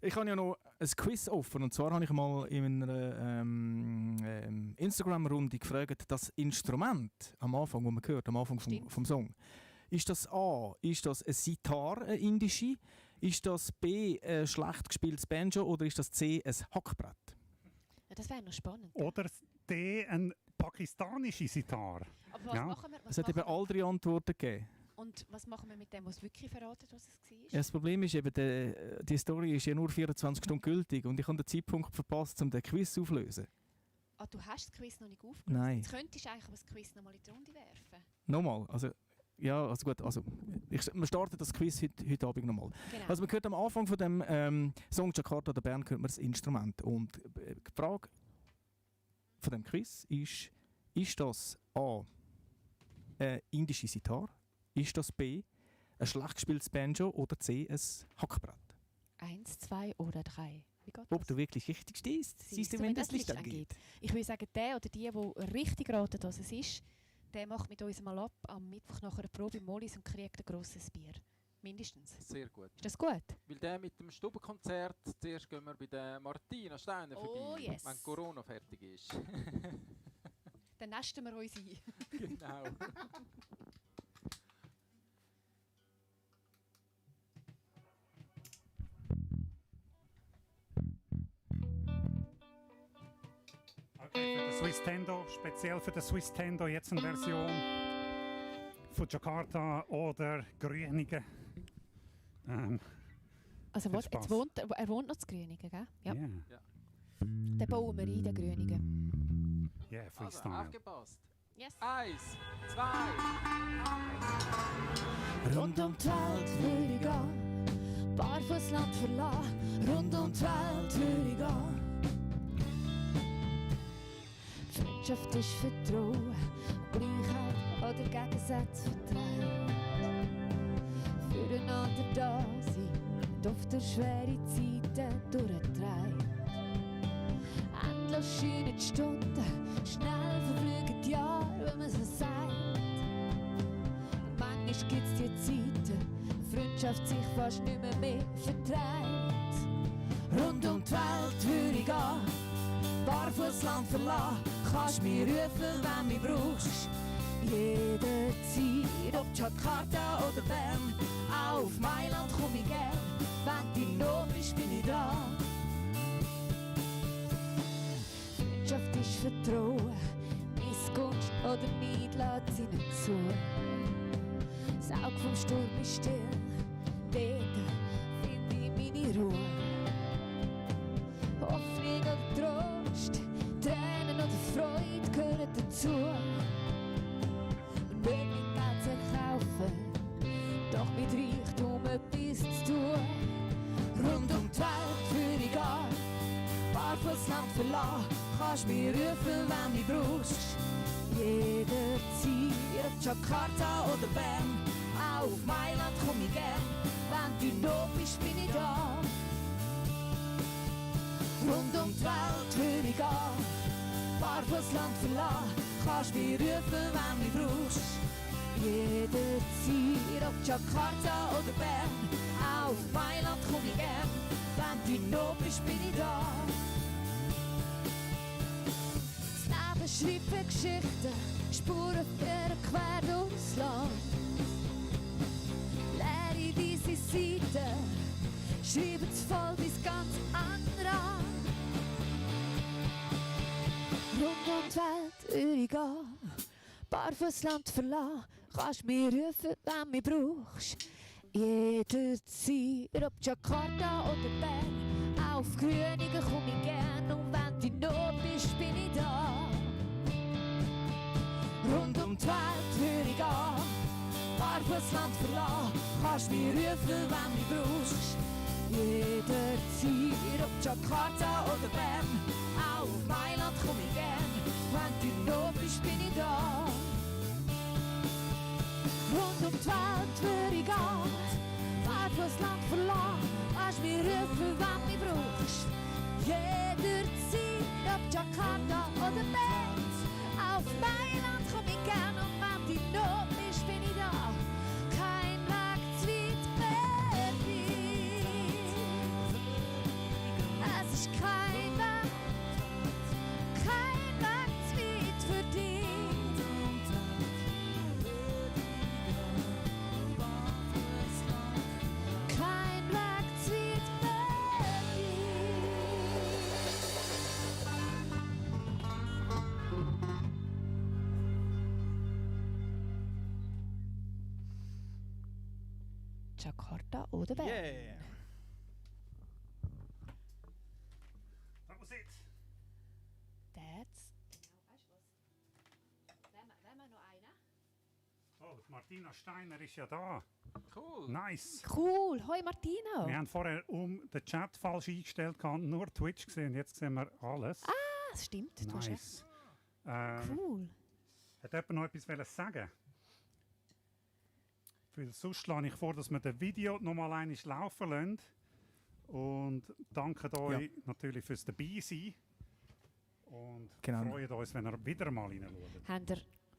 Ich habe ja noch ein Quiz offen und zwar habe ich mal in einer Instagram-Runde gefragt, das Instrument am Anfang, das man hört, am Anfang vom Song, ist das A, ist das ein Sitar, eine indische, ist das B, ein schlecht gespieltes Banjo oder ist das C, ein Hackbrett? Ja, das wäre noch spannend. Oder D, ein pakistanischer Sitar. Aber was Ja. machen wir? Es hat eben all drei Antworten gegeben. Und was machen wir mit dem, was wirklich verratet, was es war? Ja, das Problem ist eben, die Story ist ja nur 24 Stunden gültig und ich habe den Zeitpunkt verpasst, um den Quiz aufzulösen. Ah, du hast das Quiz noch nicht aufgelöst? Nein. Jetzt könntest du eigentlich aber das Quiz noch mal in die Runde werfen. Nochmal, also ja, also gut, also wir starten das Quiz heute Abend nochmal. Genau. Also man hört am Anfang von dem Song Jakarta oder Bern hört man das Instrument und die Frage von dem Quiz ist das A, ein indische Sitar, ist das B, ein schlecht gespieltes Banjo oder C, ein Hackbrett? 1, 2 oder 3. Wie geht Ob das? du wirklich richtig stehst, siehst du, wenn das Licht angeht. Ich würde sagen, der oder die richtig raten, was es ist, der macht mit uns mal ab am Mittwoch nach einer Probe im Mollis und kriegt ein grosses Bier. Mindestens. Sehr gut. Ist das gut? Weil der mit dem Stubenkonzert, zuerst gehen wir bei der Martina Steiner Oh, vorbei, yes. wenn Corona fertig ist. Dann nesten wir uns ein. Genau. Okay, für den Swiss Tendo, speziell für den Swiss Tendo jetzt eine Version von Jakarta oder Grünigen. Also Viel was, Spaß. er wohnt noch zu Grünigen, gell? Ja. Yeah, Den bauen wir ein, den Grünigen. yeah, Also, Freestyle. aufgepasst. Yes. 1, 2, Rund um die Welt würde ich gehen, barfuß Land verlassen, rund um die Welt würde ich gehen. Freundschaft ist Vertrauen, Gleichheit oder Gegensätze vertreibt. Füreinander da sein, und auf der schwere Zeiten durchtreibt. Endlos scheinen die Stunden, schnell verfliegen die Jahre, wenn man so sagt. Und manchmal gibt's die Zeiten, wo Freundschaft sich fast nicht mehr vertreibt. Rund um die Welt würde ich gehen, Barfußland verlassen, kannst mich rufen, wenn du mich brauchst. Jederzeit, ob Jakarta oder Bern, auch auf Mailand komm ich gern, wenn du in Not bist, bin ich da. Freundschaft ist Vertrauen, Missgunst oder Neid lässt sie nicht zu. Das Auge vom Sturm ist still, dort finde ich meine Ruhe. Hoffnung oder Trost, Tränen oder Freude gehören dazu. Und wenn mit Geld zu kaufen, doch mit Reichtum etwas zu tun. Rund um die Welt würde ich gehen, Barfußland verlassen, kannst mich rufen, wenn du mich brauchst. Jederzeit, ob Jakarta oder Bern, auch auf Mailand komm ich gern, wenn du in Not bist, bin ich da. Rund um die Welt würde ich gehen, Barfußland verlassen, kannst mich rufen, wenn du mich brauchst. Jederzeit, ob Jakarta oder Bern, auch auf Mailand komm ich gern, wenn du in Not bist, bin ich da. Das Leben schreibt Geschichten, Spuren führen quer durchs Land. Leere weisse Seiten, schreiben es voll bis ganz andere. Rund um die Welt würde ich gehen, Barfußland verlassen, kannst mich rufen, wenn du mich brauchst. Jederzeit, ob Jakarta oder Bern, auf Grünigen komm ich gern, und wenn du in Not bist, bin ich da. Rund um die Welt würde ich gehen, Barfußland verlassen, kannst mich rufen, wenn du mich brauchst. Jederzeit, ob Jakarta oder Bern, auch auf Mailand komm ich gern, wenn du in Not bist, bin ich da. Rund um die Welt würde ich gehen, Barfußland verlassen, kannst mich rufen, wenn du mich brauchst. Jederzeit, ob Jakarta oder Bern, auf Mailand komm ich gern, und wenn du in Not bist, bin ich da. Kein Weg zu weit für dich. Es ist kein Weg zu weit für dich. Kein Weg zu weit für dich. Jakarta oder Bern? Yeah! Das was jetzt? That's. Weißt du was? Wenn wir noch einen? Oh, die Martina Steiner ist ja da. Cool. Nice. Cool, hoi Martina. Wir haben vorher den Chat falsch eingestellt, nur Twitch gesehen. Jetzt sehen wir alles. Das stimmt, du hast recht. Nice. Cool. Hat jemand noch etwas sagen? Weil sonst schlage ich vor, dass wir das Video noch mal einmal laufen lassen. Und danken euch natürlich fürs Dabeisein. Und freuen uns, wenn ihr wieder mal reinschaut. Habt ihr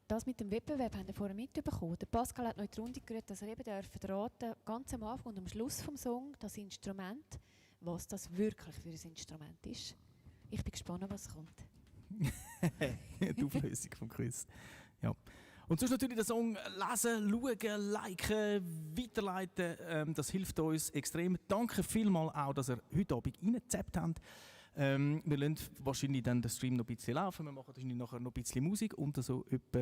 das mit dem Wettbewerb vorher mitbekommen? Der Pascal hat noch in die Runde gerührt, dass er eben raten ganz am Anfang und am Schluss vom Song, das Instrument, was das wirklich für ein Instrument ist. Ich bin gespannt, was kommt. Die Auflösung vom Quiz. Ja. Und sonst natürlich den Song lesen, schauen, liken, weiterleiten. Das hilft uns extrem. Danke vielmals auch, dass ihr heute Abend reingezappt habt. Wir lassen wahrscheinlich dann den Stream noch ein bisschen laufen. Wir machen wahrscheinlich nachher noch ein bisschen Musik. Und so etwa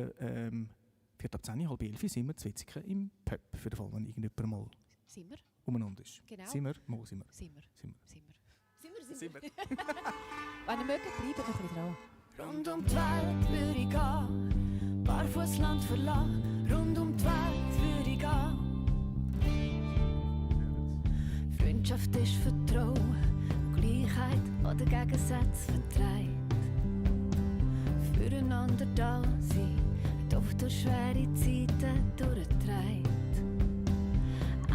10:45, halb 11 sind wir zu Wetzikon im Pub. Für den Fall, wenn irgendjemand mal Sind wir? umeinander ist. Genau. Sind wir? Mo, sind wir. Sind wir. Sind wir. Sind wir. Sind wir. Wenn ihr mögt, bleibt doch ein bisschen dran. Rund um die Welt würde ich gehen, Barfußland verlassen, rund um die Welt würde ich gehen. Freundschaft ist Vertrauen, Gleichheit oder Gegensätze vertreibt. Füreinander da sein, hat oft durch schwere Zeiten durchtreibt.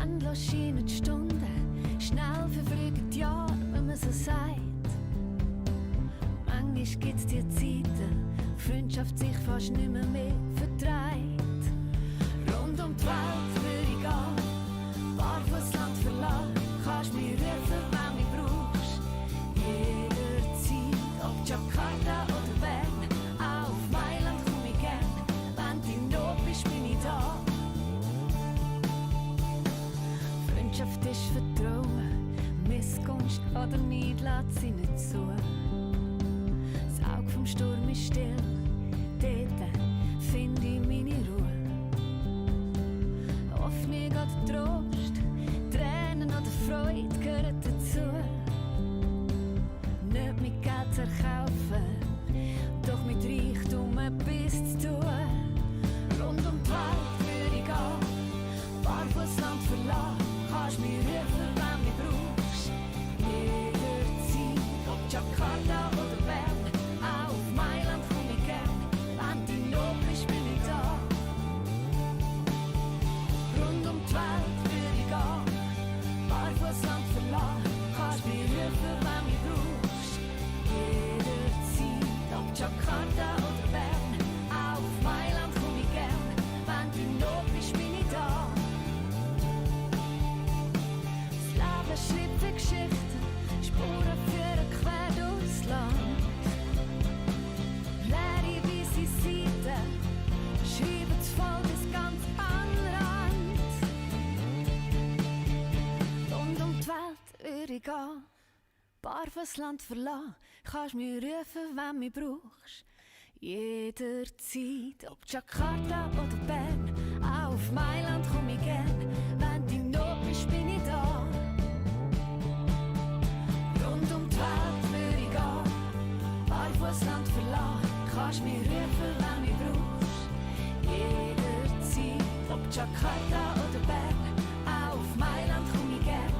Endlos scheinen die Stunden, schnell verfliegen die Jahre, wenn man so sagt. Manchmal manchmal gibt's die Zeiten, wo Freundschaft sich fast nicht mehr verdreht. Rund um die Welt würde ich gehen, Barfußland verlassen, kannst mich rufen, wenn du mich brauchst. Jederzeit, ob Jakarta oder Bern, auch auf Mailand komm ich gern. Wenn du in Not bist, bin ich da. Freundschaft ist Vertrauen, Missgunst oder Neid lässt sie nicht zu. Das Auge vom Sturm ist still, dort finde ich meine Ruhe. Hoffnung oder Trost, Tränen oder Freude gehören dazu. Nicht mit Geld zu erkaufen, doch mit Reichtum etwas zu tun. Rund um die Welt würde ich gehen, Barfußland verlassen, kannst mich rufen, wenn du mich brauchst. Jederzeit, ob Jakarta oder Bern, auch auf Mailand komm ich gern. Wenn du in Not bist, bin ich da. Rund um die Welt würde ich gehen, Barfußland verlassen, kannst mich rufen, wenn du mich brauchst. Jederzeit, ob Jakarta oder Bern, auch auf Mailand komm ich gern. Wenn du in Not bist, bin ich da. Das Leben schreibt für Geschichten, Spuren führen quer durchs Land. Leere weisse Seiten, schreiben das Volk das ganz an Rand. Rund um die Welt würde ich gehen, Barfußland verlassen, kannst mich rufen, wenn du mich brauchst. Jederzeit, ob Jakarta oder Bern, auch auf Mailand komm ich gern. Wenn du in Not bist, bin ich da. Rund um die Welt würde ich gehen, Barfußland verlassen, kannst mich rufen, wenn du mich brauchst. Jederzeit, ob Jakarta oder Bern, auch auf Mailand komm ich gern.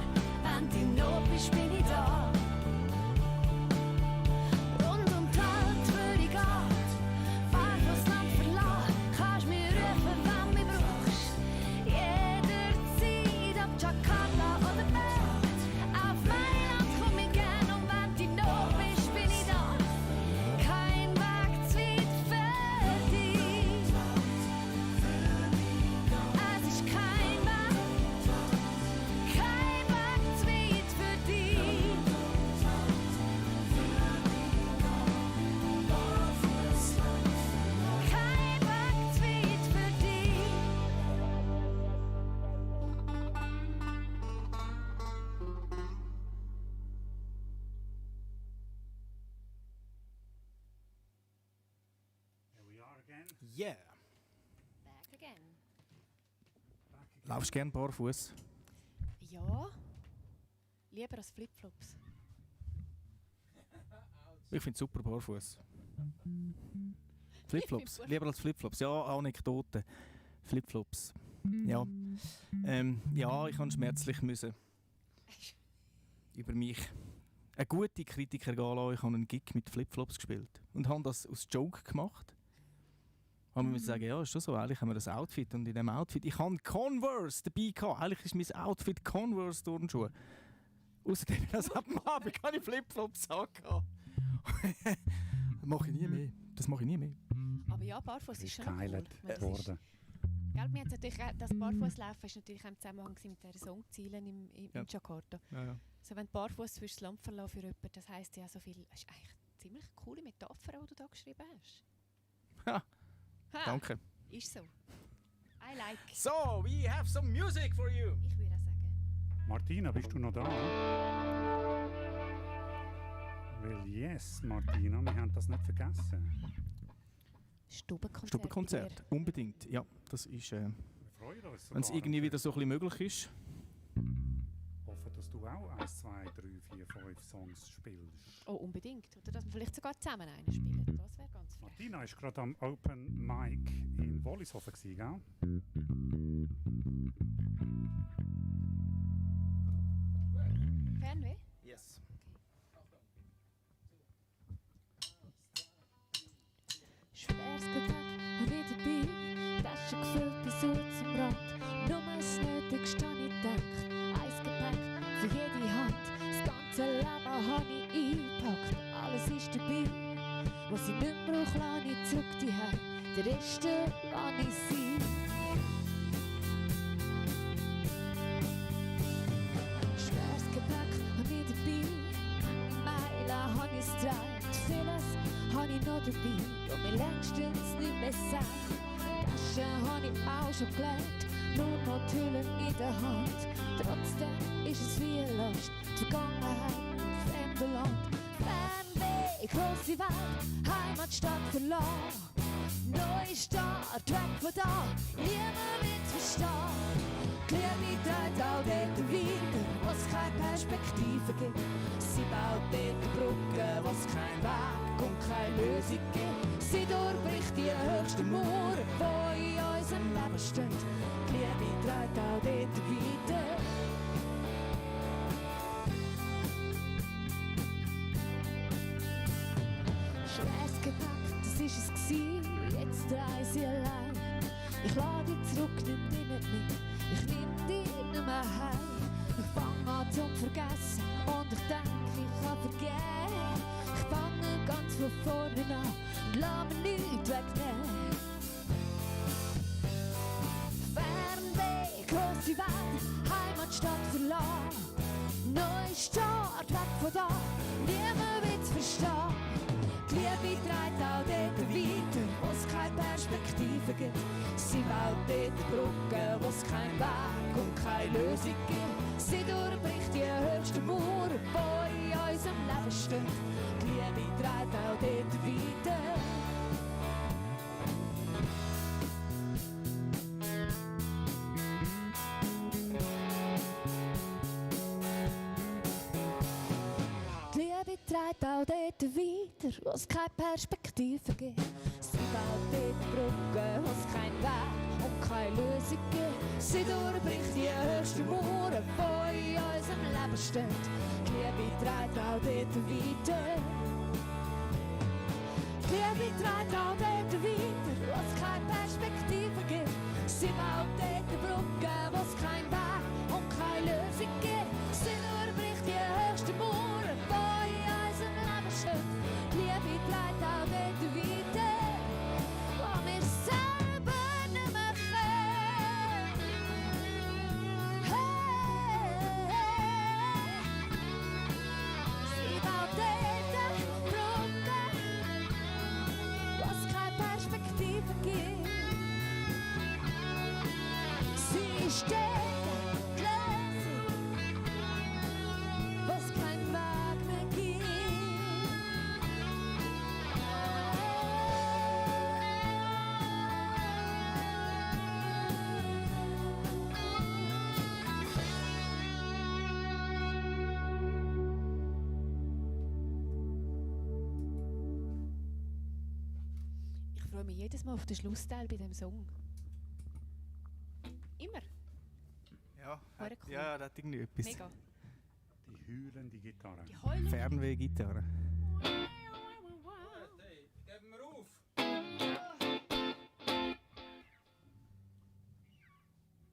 Wenn du in Not bist, bin ich da. Rund um die Welt würde ich gehen, Barfußland verlassen, kannst mich rufen, wenn du mich brauchst. Jederzeit, ob Jakarta oder Bern, auf Mailand komm ich gern. Und wenn du in Not bist, bin ich da. Kein Weg zu weit für dich. Es ist kein Weg zu weit für dich. Kein Weg zu weit für dich. Here we are again. Yeah. Back again. Laufst gern barfuß? Ja, lieber als Flipflops. Ich finde super barfuß. Flipflops, gut. lieber als Flipflops. Ja, Anekdote. Flipflops. Ja. Ja, ich musste schmerzlich müssen über mich eine gute Kritiker gehen lassen. Ich habe einen Gig mit Flipflops gespielt und habe das aus Joke gemacht. Haben wir sagen, ja, ist schon so, eigentlich haben wir das Outfit und in dem Outfit, ich habe Converse dabei gehabt. Eigentlich ist mein Outfit Converse Turnschuhe. Außerdem, das hat am Abend keine Flipflops angehabt. Das mache ich nie mehr. Das mache ich nie mehr. Aber ja, Barfuß ist schon noch cool. Geheilt Ich meine, das ist- worden. Gell, mir hat's natürlich auch, das Barfußlaufen ist natürlich auch im Zusammenhang mit diesen Songzielen in Ja. Jakarta. Ja, ja. Also wenn du barfuß das Land verlassen für jemanden, das heisst ja so viel. Das ist eigentlich eine ziemlich coole Metapher, die du da geschrieben hast. Ha, Ha, danke. Ist so. I like. So, we have some music for you. Ich würde auch sagen. Martina, bist du noch da? Well, yes, Martina, wir haben das nicht vergessen. Stubbenkonzert. Stubbenkonzert, unbedingt. Ja, das ist, Wir freuen uns. wenn es sogar. irgendwie wieder so ein bisschen möglich ist. Ich hoffe, dass du auch 1, 2, 3, 4, 5 Songs spielst. Oh, unbedingt. Oder dass wir vielleicht sogar zusammen einen spielen. Das wäre ganz frech. Martina war gerade am Open Mic in Wollishofen, gell? Fernweh? Yes. Schweres Gepäck habe ich dabei, Tasche gefüllt bis zum Rand. Nur das Nötigste habe ich gedacht, ein Gepäck für jede Hand. Das ganze Leben habe ich eingepackt, alles ist dabei. zurück daheim, der Rest kann ich sein. Schweres Gepäck hab ich dabei, Meilen hab ich getragen, vieles hab ich noch dabei, und mir längstens nicht mehr sagt. Taschen hab ich auch schon gelegt, nur noch die Hüllen in der Hand. Trotzdem ist es wie Last, die Vergangenheit im fremden Land. Fernweh, grosse Welt, Heimatstadt verlassen. Neue Stadt, weg von da, niemand wird's verstehen. Die Liebe dreht auch dort weiter, wo es keine Perspektive gibt. Sie baut dort Brücken, wo es keinen Weg und keine Lösung gibt. Sie durchbricht die höchsten Mauern, die in unserem Leben stehen. Die Liebe dreht auch dort weiter. Schweres Gepäck, das ist es gsi, jetzt reise ich allein. Ich lade dich zurück, nimm dich nicht mit, ich nehm dich nicht mehr heim. Ich fang an zum Vergessen und ich denke, ich kann vergeben. Ich fange ganz von vorne an und lass mir nichts wegnehmen. Fernweh, grosse Welt, Heimatstadt verlassen. Neue Stadt, weg von da, niemand wird's verstehen. Die Liebe trägt auch dort weiter, wo es keine Perspektive gibt. Sie baut dort Brücken, wo es keinen Weg und keine Lösung gibt. Sie durchbricht die höchsten Mauern, die in unserem Leben stehen. Die Liebe trägt auch dort weiter. Die Liebe trägt auch dort weiter, wo es keine Perspektive gibt. Sie baut dort Brücken, wo es keinen Weg und keine Lösung gibt. Sie durchbricht die höchsten Mauern, die in unserem Leben stehen. Die Liebe trägt auch dort weiter. Die Liebe trägt auch dort weiter, wo es keine Perspektive gibt. Sie baut dort Brücken, wo es keinen Weg und keine Lösung gibt. Sie durchbricht die höchsten Mauern, die in unserem Leben stehen. Die Liebe trägt auch dort weiter, wo wir selber nicht mehr können. Hey, sie baut dort Brücken, wo es keine Perspektive gibt. Sie steht gläsig, wo es keinen Weg mehr gibt. Ich freue mich jedes Mal auf den Schlussteil bei diesem Song. Immer. Ja, Hure cool. ja, das hat irgendwie etwas. Mega. Die heulende Gitarre. Die Heulen. Fernweh-Gitarre. Hey, geben wir auf!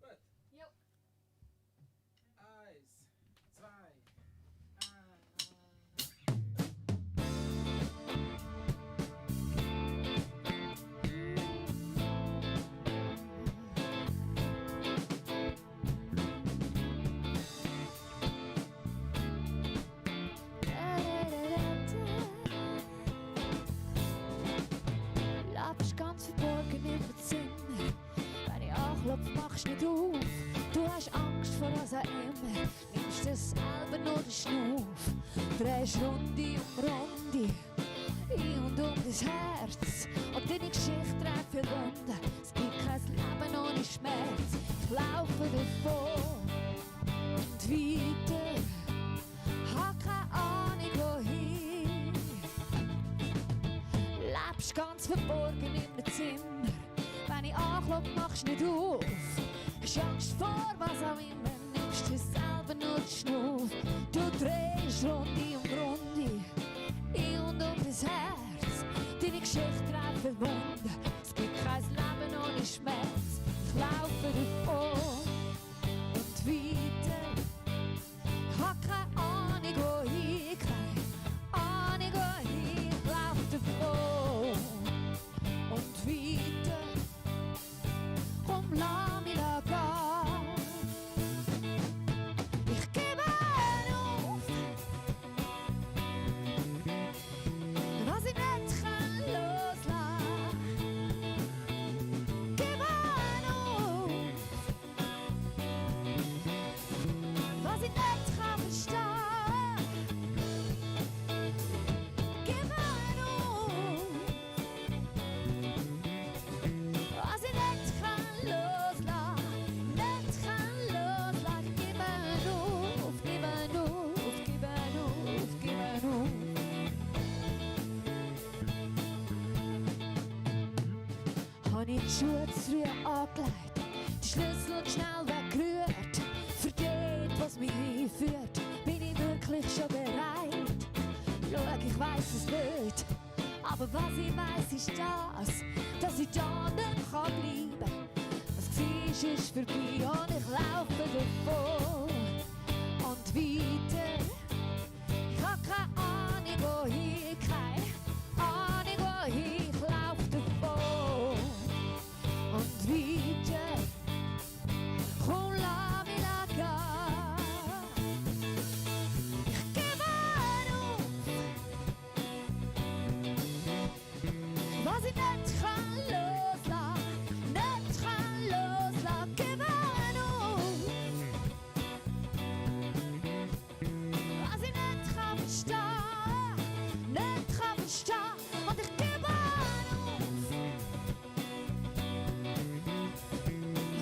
Gut. Jo. 1, 2, Lab ist ganz verborgen in dem Zimmer. Wenn ich anklopfe, machst du nicht auf. Du hast Angst vor was auch immer. Nimmst dir selber nur den Schnuff. Drehst Runde um Runde, in und um das Herz. Und deine Geschichte trägt für Wunden. Es gibt kein Leben ohne Schmerz. Ich laufe davon und weiter. Hab keine Ahnung wohin. Lebst ganz verborgen in einem Zimmer. Wenn ich anklopfe, machst du nicht auf. Hast Angst vor was auch immer. Nimmst dir selber nur den Schnuff. Du drehst Runde um Runde, in und um das Herz. Deine Geschichte trägt für Wunden. Es gibt kein Leben ohne Schmerz. Ich laufe davon und weiter. Ich hab keine Ahnung wohin, keine Ahnung wohin. Ich laufe davon die Schuhe zu früh angelegt, die Schlüssel schnell weggerührt. Für dort, was mich hinführt, bin ich wirklich schon bereit. Schau, ich weiss es nicht, aber was ich weiss ist das, dass ich da nicht bleiben kann. Was war, ist vorbei und ich laufe davon. Und weiter, ich hab keine Ahnung wohin, keine Ahnung wohin, ich laufe davon. Und weiter, komm, lass mich da gehen. Ich gebe auf, was ich nicht kann loslassen, nicht kann loslassen, gebe auf. Was ich nicht kann verstehen, nicht kann verstehen, und ich gebe auf.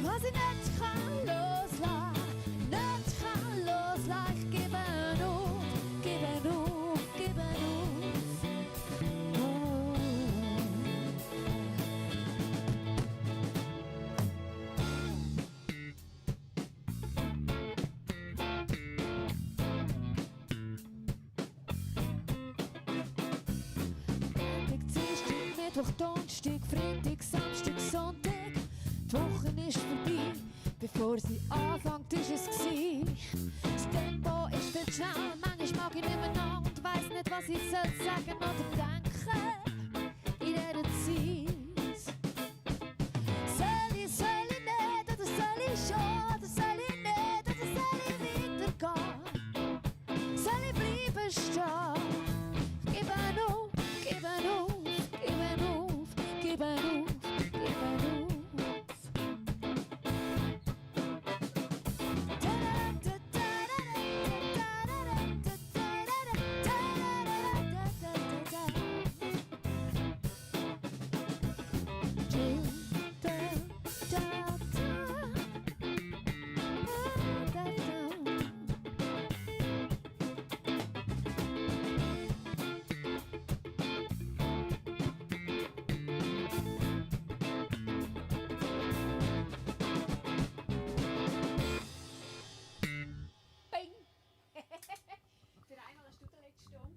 Was ich nicht kann loslassen, nicht kann loslassen, ich gebe auf, gebe auf, gebe auf. Oh. Montag, Dienstag, Mittwoch, Donnerstag, Freitag, Samstag, Sonntag. Die Woche ist vorbei, bevor sie anfängt, ist es gsi. Das Tempo ist viel schnell, manchmal mag ich nicht mehr nach und weiss nicht, was ich soll sagen oder denken in dieser Zeit. Soll ich nicht, oder soll ich schon, oder soll ich nicht, oder soll ich weitergehen? Soll ich bleiben stehen? Gib auf, gib auf, gib auf, gib auf, gib auf.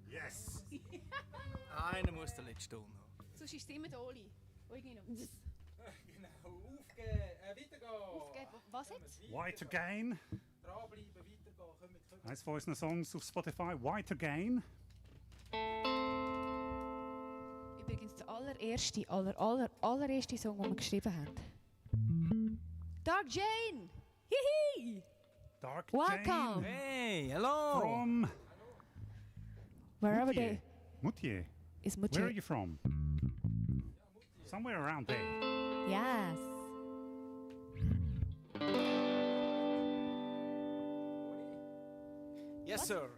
Yes! Einer muss den letzten Ton haben. Sonst ist es immer der Oli. Oh, irgendwie noch. Genau, aufgeben, weitergehen. Aufgeben. Was jetzt? White Again. Dranbleiben, weitergehen, kommen. Eines von unseren Songs auf Spotify. White Again. Übrigens der allererste Song, den wir geschrieben haben. Dark Jane! Hihi! Dark Welcome. Jane. Hey, hello! From Wherever Moutier. they Moutier. is Where are Moutier. you from? Somewhere around there. Yes. Yes, sir.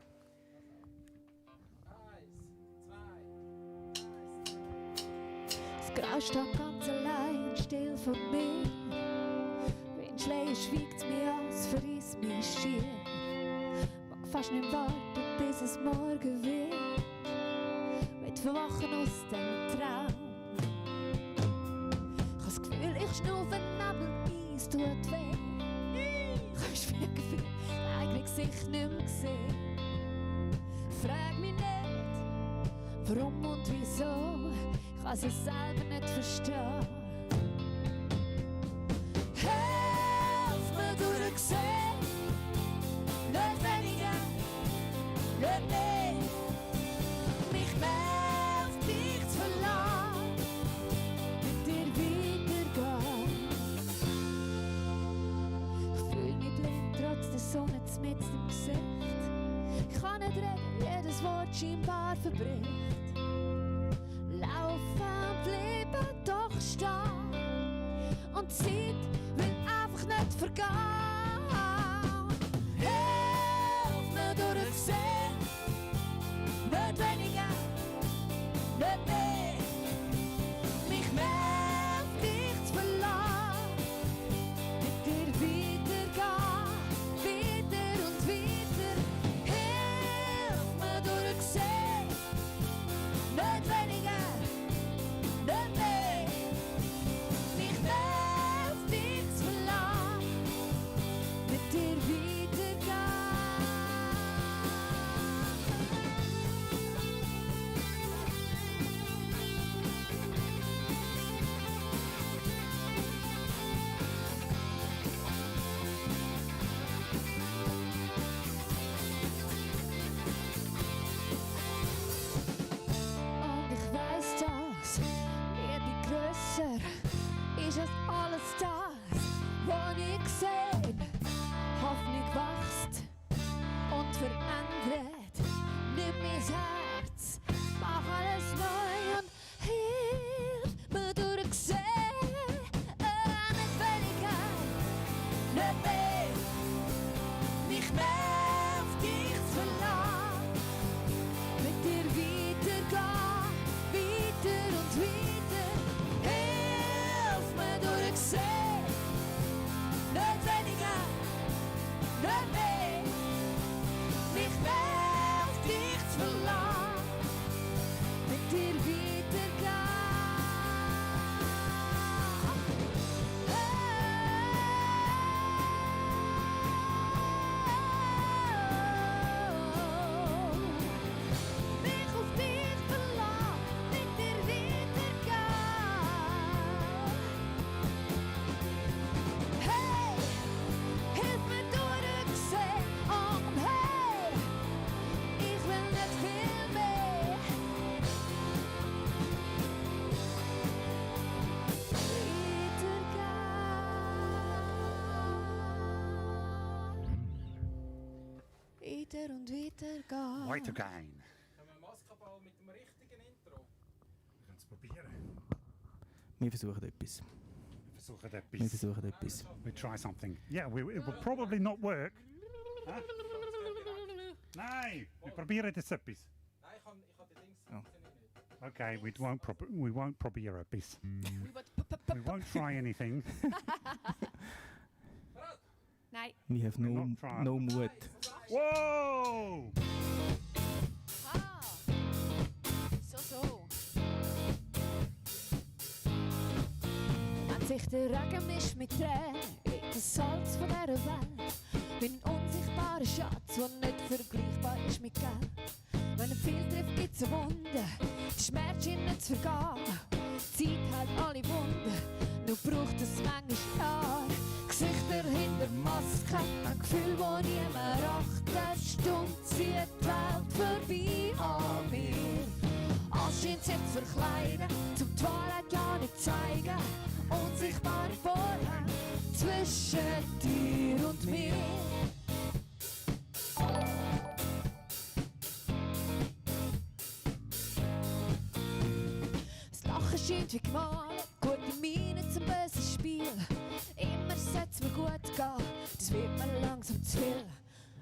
Das Grau steht ganz allein, still vor mir. Windschläge schwiegt mich aus, verriss mich schier. Mag fast nicht warten, bis es morgen wird. Will verwachen aus dem Traum. Ich hab das Gefühl, ich schnaufe Nebel, es tut weh. Ich hab das Gefühl, das eigene Gesicht nicht mehr gesehen. Frag mich nicht, warum und wieso. Ich kann es selber nicht verstehen. Helf mir durch den See, nicht weniger, nicht mehr. Mich nervt, dich zu verlassen, mit dir weitergehen. Ich fühl mich blind, trotz der Sonne mitten im Gesicht. Ich kann nicht reden, jedes Wort scheinbar verbricht. Laufen, bleiben, doch stehen. Und die Zeit will einfach nicht vergehen. Hilf mir durch den See, nicht weniger, nicht mehr. Mich nervt, dich zu verlassen, mit dir weitergehen, weiter und weiter. Hilf mir durch den See, nicht weniger, nicht mehr. Mich mehr. Mich nervt dich zu verlassen, mit dir weitergehen. Mich auf dich verlassen, mit dir weitergehen. Hey, hilf mir durchsehen, oh hey, ich will nicht viel mehr. Weiter und weiter gehen. Weitergehen. Haben wir einen Maskenball mit dem richtigen Intro? Wir können es probieren. Wir versuchen etwas. Wir versuchen Wir etwas. versuchen etwas. We try something. Yeah, it will probably not work. Hä? Nein, wir probieren jetzt etwas. Nein, ich habe die Dings Oh. nicht. Okay, we won't probieren etwas. We want We won't try anything. Nein. We have We're no, not trying. no Mut. Wow! Ah. So. Wenn sich der Regen mischt mit Tränen in das Salz von dieser Welt, wie ein unsichtbarer Schatz, der nicht vergleichbar ist mit Geld. Wenn er viel trifft, gibt's eine Wunde, der Schmerz scheint nicht zu vergehen. Die Zeit hat alle Wunden, nur braucht es manchmal Jahre. Gesichter hinter Masken, ein Gefühl, das niemand achtet. Stumm zieht die Welt vorbei an mir. Alles scheint sich zu verkleiden, zum die Wahrheit ja nicht zeigen. Unsichtbare Vorhänge zwischen dir und mir. Das Lachen scheint wie gemalt, gute Miene zum bösen Spiel. Immer soll's mir gut gehen, das wird mir langsam zu viel.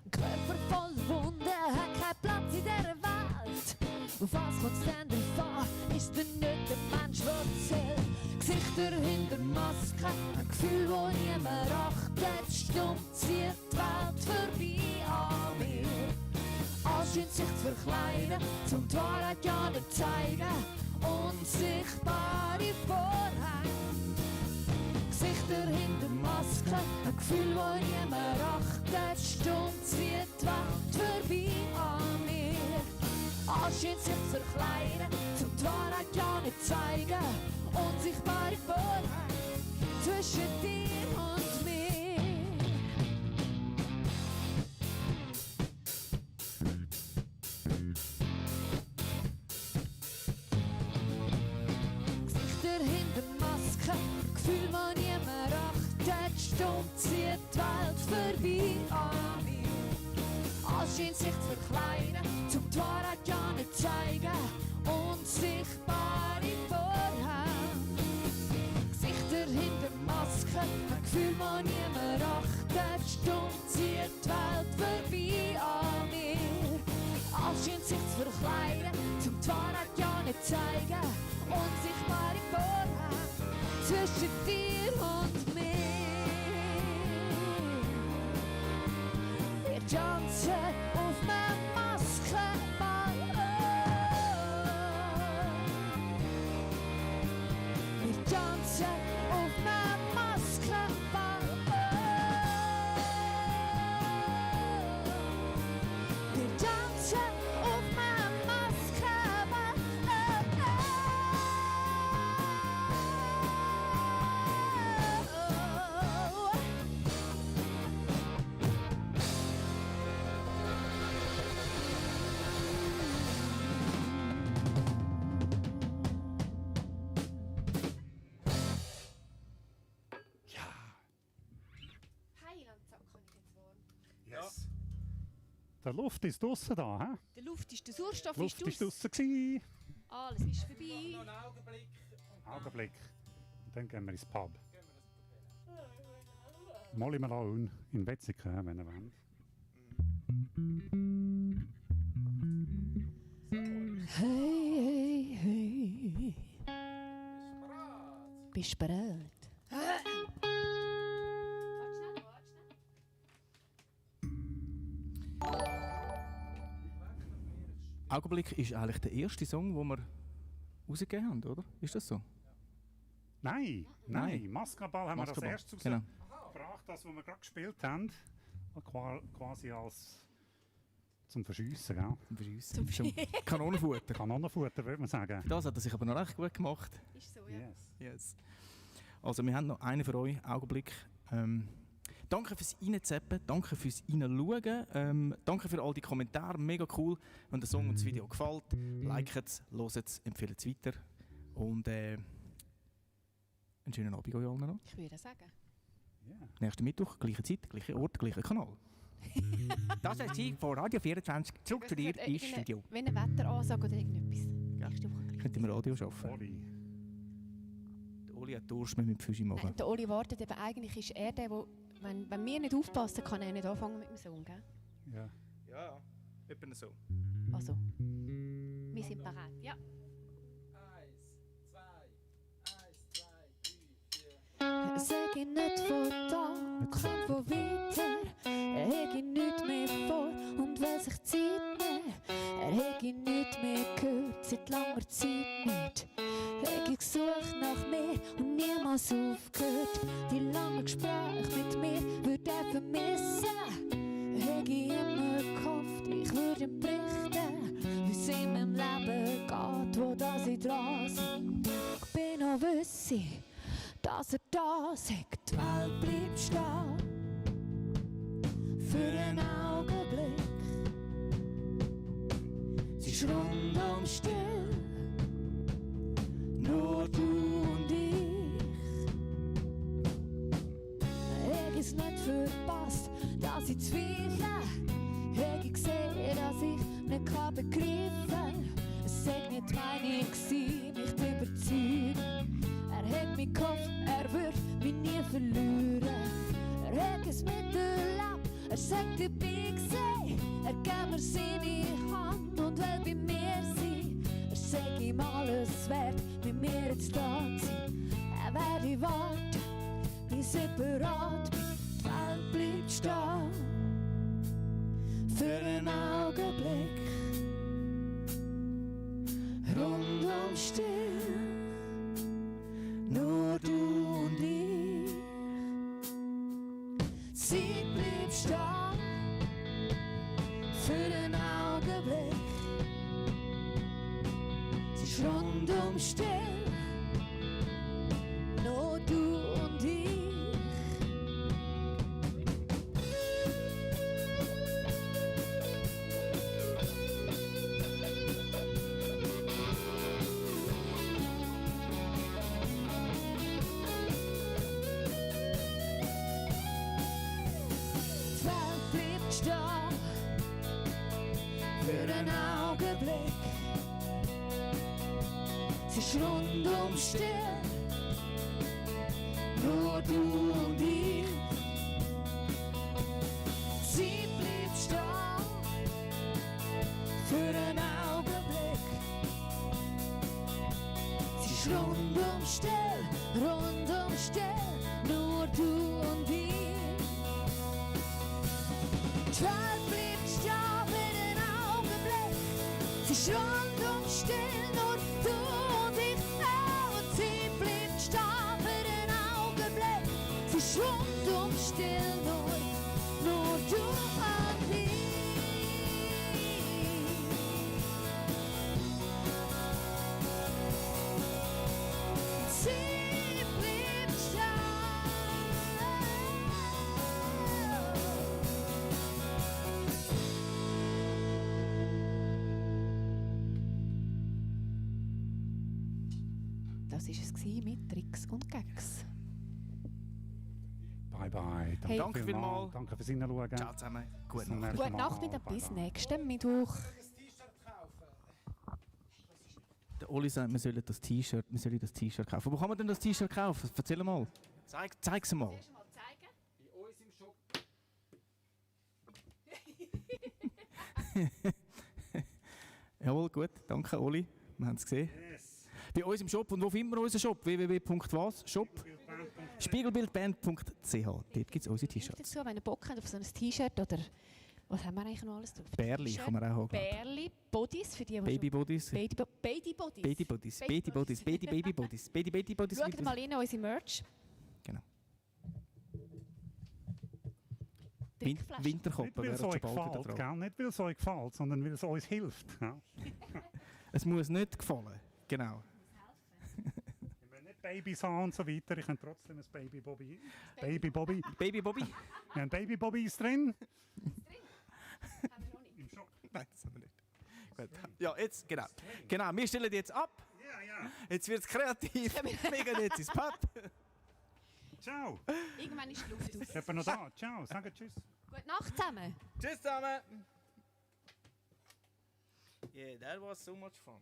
Ein Körper voll Wunden hat keinen Platz in dieser Welt. Auf was kommt's denn drauf an? Ist denn nicht der Mensch, der zählt? Gesichter hinter Masken, ein Gefühl, das niemand achtet. Stumm zieht die Welt vorbei an mir. Alles scheint sich zu verkleiden, zum die Wahrheit ja nicht zeigen. Unsichtbare Vorhänge, Gesichter hinter Masken, ein Gefühl, das niemand achtet. Stumm zieht die Welt vorbei an mir. Alles scheint sich zu verkleiden, zum die Wahrheit ja nicht zeigen. Unsichtbare Vorhänge zwischen dir und mir. Gesichter hinter Masken, Gefühl, das niemand achtet. Stumm zieht die Welt vorbei an mir. Alles scheint sich zu verkleiden, zum die Wahrheit ja nicht zeigen. Unsichtbare Vorhänge, Gesichter hinter Masken, ein Gefühl, das niemand achtet. Stumm zieht die Welt vorbei an mir. Alles scheint sich zu verkleiden, zum die Wahrheit ja nicht zeigen. Unsichtbare Vorhänge zwischen dir und mir. Wir tanzen auf meinem Maskenball. Wir tanzen auf meinem Maskenball. Wir tanzen auf meinem Maskenball. Heilandsack habe ich jetzt warm. Yes. Der Luft ist draussen da, hä? Der Luft ist, der Sauerstoff Die Luft ist ist aus. draussen gsi. Alles ist Noch vorbei. einen Augenblick. Augenblick. Und dann gehen wir ins Pub. Gehen wir das probieren. Molly Malone in Wetzikon, wenn ihr wollt. Hey, hey, hey. Bist du bereit? Warte schnell, warte schnell. Augenblick ist eigentlich der erste Song, den wir rausgegeben haben, oder? Ist das so? Nein. Maskenball haben wir Maskenball, als erstes genau. rausgebracht, das, was wir gerade gespielt haben. Quasi als zum Verschiessen, gell? Zum Kanonenfutter. Kanonenfutter, würde man sagen. Für das hat er sich aber noch recht gut gemacht. Ist so, ja. Yes. Yes. Also wir haben noch einen für euch, Augenblick. Danke fürs Reinzappen, danke fürs Reinschauen, danke für all die Kommentare, mega cool. Wenn der Song und das Video gefällt, liket es, hört es, empfehlt es weiter. Und einen schönen Abend euch allen noch. Ich würde sagen. Yeah. Nächsten Mittwoch, gleiche Zeit, gleicher Ort, gleicher Kanal. Das ist die von Radio 24, zurück zu dir ins Studio. Wenn eine Wetteransage oder irgendetwas. Nächste Woche gleich. Könnt ihr im Radio arbeiten? Oli. Der Oli hat Durst, wir müssen Fische machen. Nein, der Oli wartet eben, eigentlich ist er der, wenn wir nicht aufpassen, kann er nicht anfangen mit dem Song, gell? Ja. Ja, etwa so. Also, wir sind bereit, ja. 1, 2, 1, 2, 3, 4. Sag ich nicht von da, kommt von weiter. Er hege nichts mehr vor und will sich Zeit nehmen. Er hege nichts mehr gehört, seit langer Zeit nicht. Hege gesucht nach mir und niemals aufgehört. Die langen Gespräche mit mir würde er vermissen. Hege immer gehofft, ich würde ihm berichten, wie es in meinem Leben geht, wo das ich dran sind. Ich bin auch wüsste, dass er da sagt, die Welt bleibt stehen. Für einen Augenblick. Sie ist rundum still. Nur du und ich. Ich es nicht verpasst, dass ich zweifle. Ich sehe, dass ich nicht begreifen kann. Es sei nicht meine gewesen, mich zu überzeugen. Er hat mich gehofft, er wird mich nie verlieren. Er hat es miterlebt, er sagt dabei gesehen. Er gibt mir seine Hand und will bei mir sein. Er sagt ihm alles wert, mit mir jetzt da zu sein. Er werde warten, bis er bereit bin. Die Welt bleibt stehen. Für einen Augenblick. Rundum still. Nur du und ich. Sie blieb stehen für den Augenblick. Sie ist rundum still. Nur du und ich. Für den Augenblick. Sie ist rundum still. Nur du und ich. Sie blieb stehen. Für den Augenblick. Sie ist rundum still. Rundum still. Nur du und ich. Die Welt blieb stehen für den Augenblick. Sie ist rundum still, nur du und ich. Und sie blieb stehen für den Augenblick. Sie ist rundum still, nur du und ich. Sie blieb Das war es mit Tricks und Gags. Bye bye. Hey. Danke vielmals. Danke fürs Hinschauen. Ciao zusammen. Gute Bis zum Nacht. nächsten Gute Nacht Mal. mit Bye bis bye. nächsten Mittwoch. Der Oli sagt, wir sollen das T-Shirt kaufen. Wo kann man denn das T-Shirt kaufen? Erzähl mal. Zeig es mal. Bei uns im Shop. Jawohl, gut. Danke, Oli. Wir haben es gesehen. Yes. Bei uns im Shop. Und wo finden wir unseren Shop? www.was? Shop? Spiegelbildband.ch. Dort gibt es unsere T-Shirts. Dazu, wenn ihr Bock habt auf so ein T-Shirt oder Was haben wir eigentlich noch alles drauf? Bärli T-Shirt, kann man auch haben. Bärli, Bodies für die, die Babybodies. Babybodies. Babybodies. Babybodies. Babybodies. Babybodies. Schaut mal in unsere Merch. Genau. Trinkflaschen. Nicht, Winterkoppen weil wären es schon euch bald wieder gefällt, dran. gell? Nicht, weil es euch gefällt, sondern weil es uns hilft. Ja? Es muss nicht gefallen. Genau. Ich will nicht Babys haben und so weiter. Ich habe trotzdem ein Baby Bobby. Baby Bobby. Baby Bobby? Wir haben Baby Bobbys drin. Haben wir noch nicht. Im Shop. Nein, das haben wir nicht. Gut. Ja, jetzt, genau. Genau, wir stellen jetzt ab. Ja, ja. Jetzt wird es kreativ. Wir gehen jetzt ins Pub. Ciao. Irgendwann ist die Luft aus. Jemand noch da? Ciao. Sagen tschüss. Gute Nacht zusammen. Tschüss zusammen. Yeah, that was so much fun.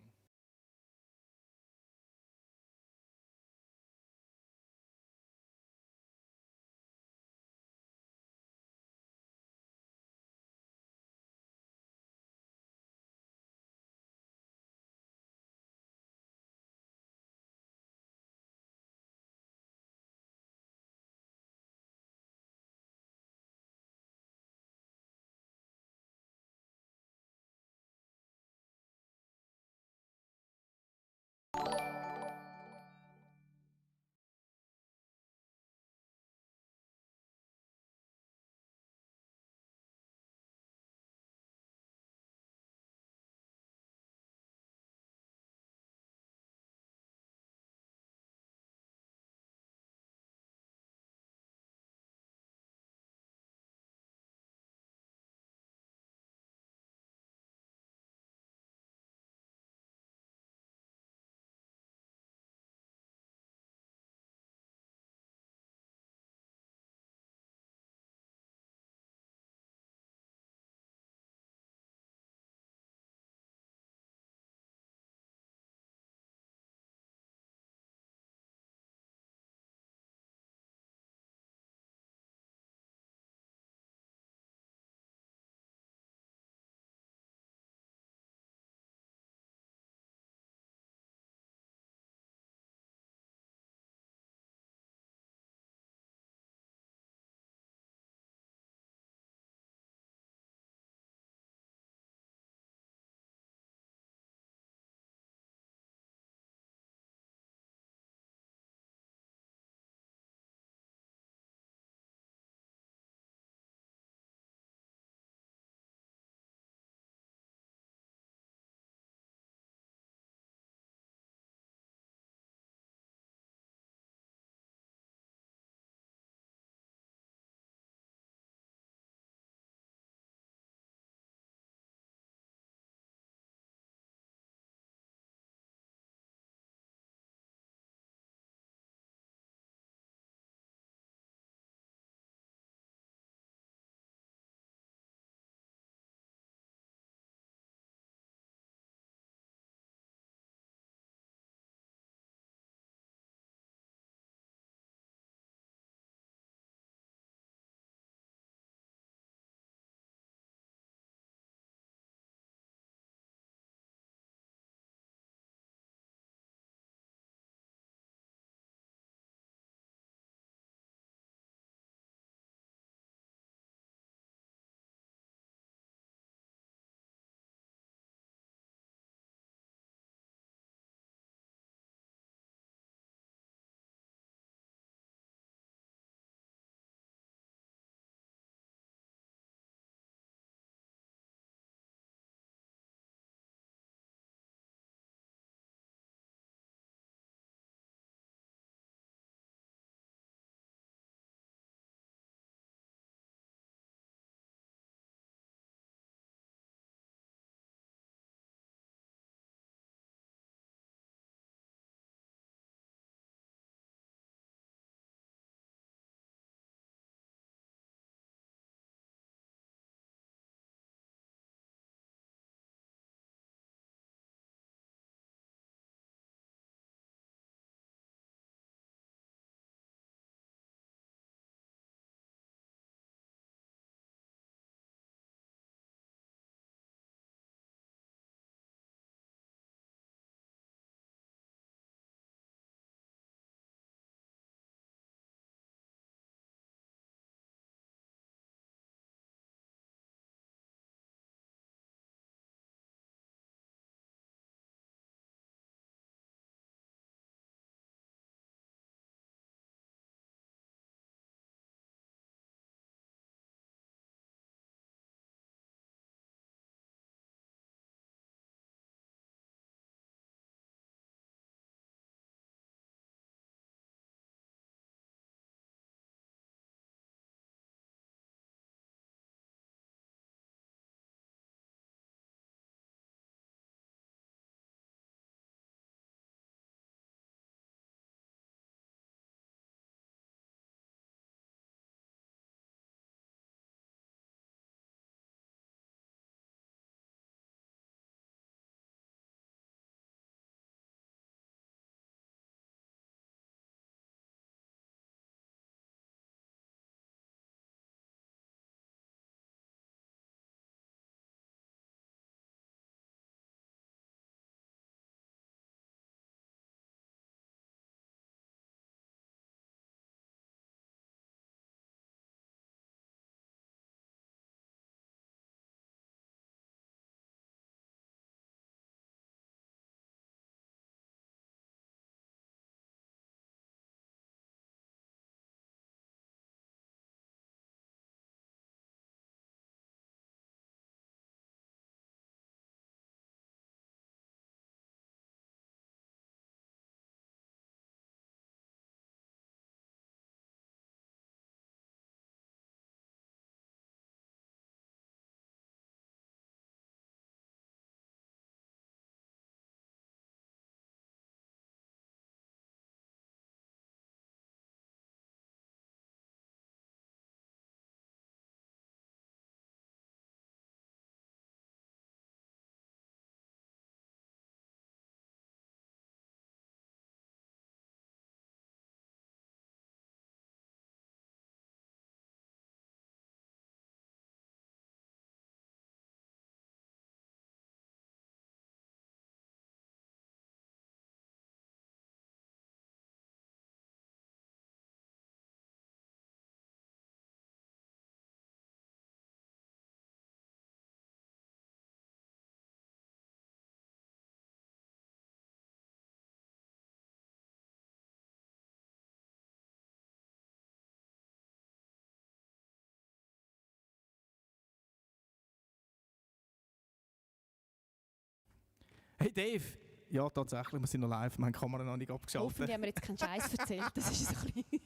Hey Dave! Ja, tatsächlich, wir sind noch live, wir haben die Kamera noch nicht abgeschaltet. Hoffentlich haben wir jetzt keinen Scheiß erzählt. Das ist so ein bisschen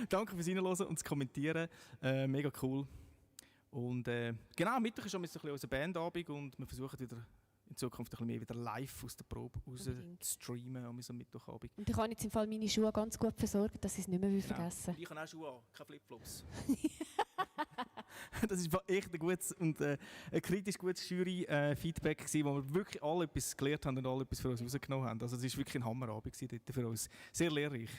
Danke fürs Reinhören und das Kommentieren. Mega cool. Und genau, Mittwoch ist schon ein bisschen unser Bandabend und wir versuchen wieder in Zukunft ein bisschen mehr wieder live aus der Probe raus Unbedingt. zu streamen an unserem Mittwochabend. Und ich kann jetzt im Fall meine Schuhe ganz gut versorgen, dass ich es nicht mehr vergessen Ich habe auch Schuhe an, keine Flipflops. Das war echt ein gutes und ein kritisch gutes Jury-Feedback, wo wir wirklich alle etwas gelernt haben und alle etwas für uns rausgenommen haben. Also es war wirklich ein Hammerabend dort für uns. Sehr lehrreich.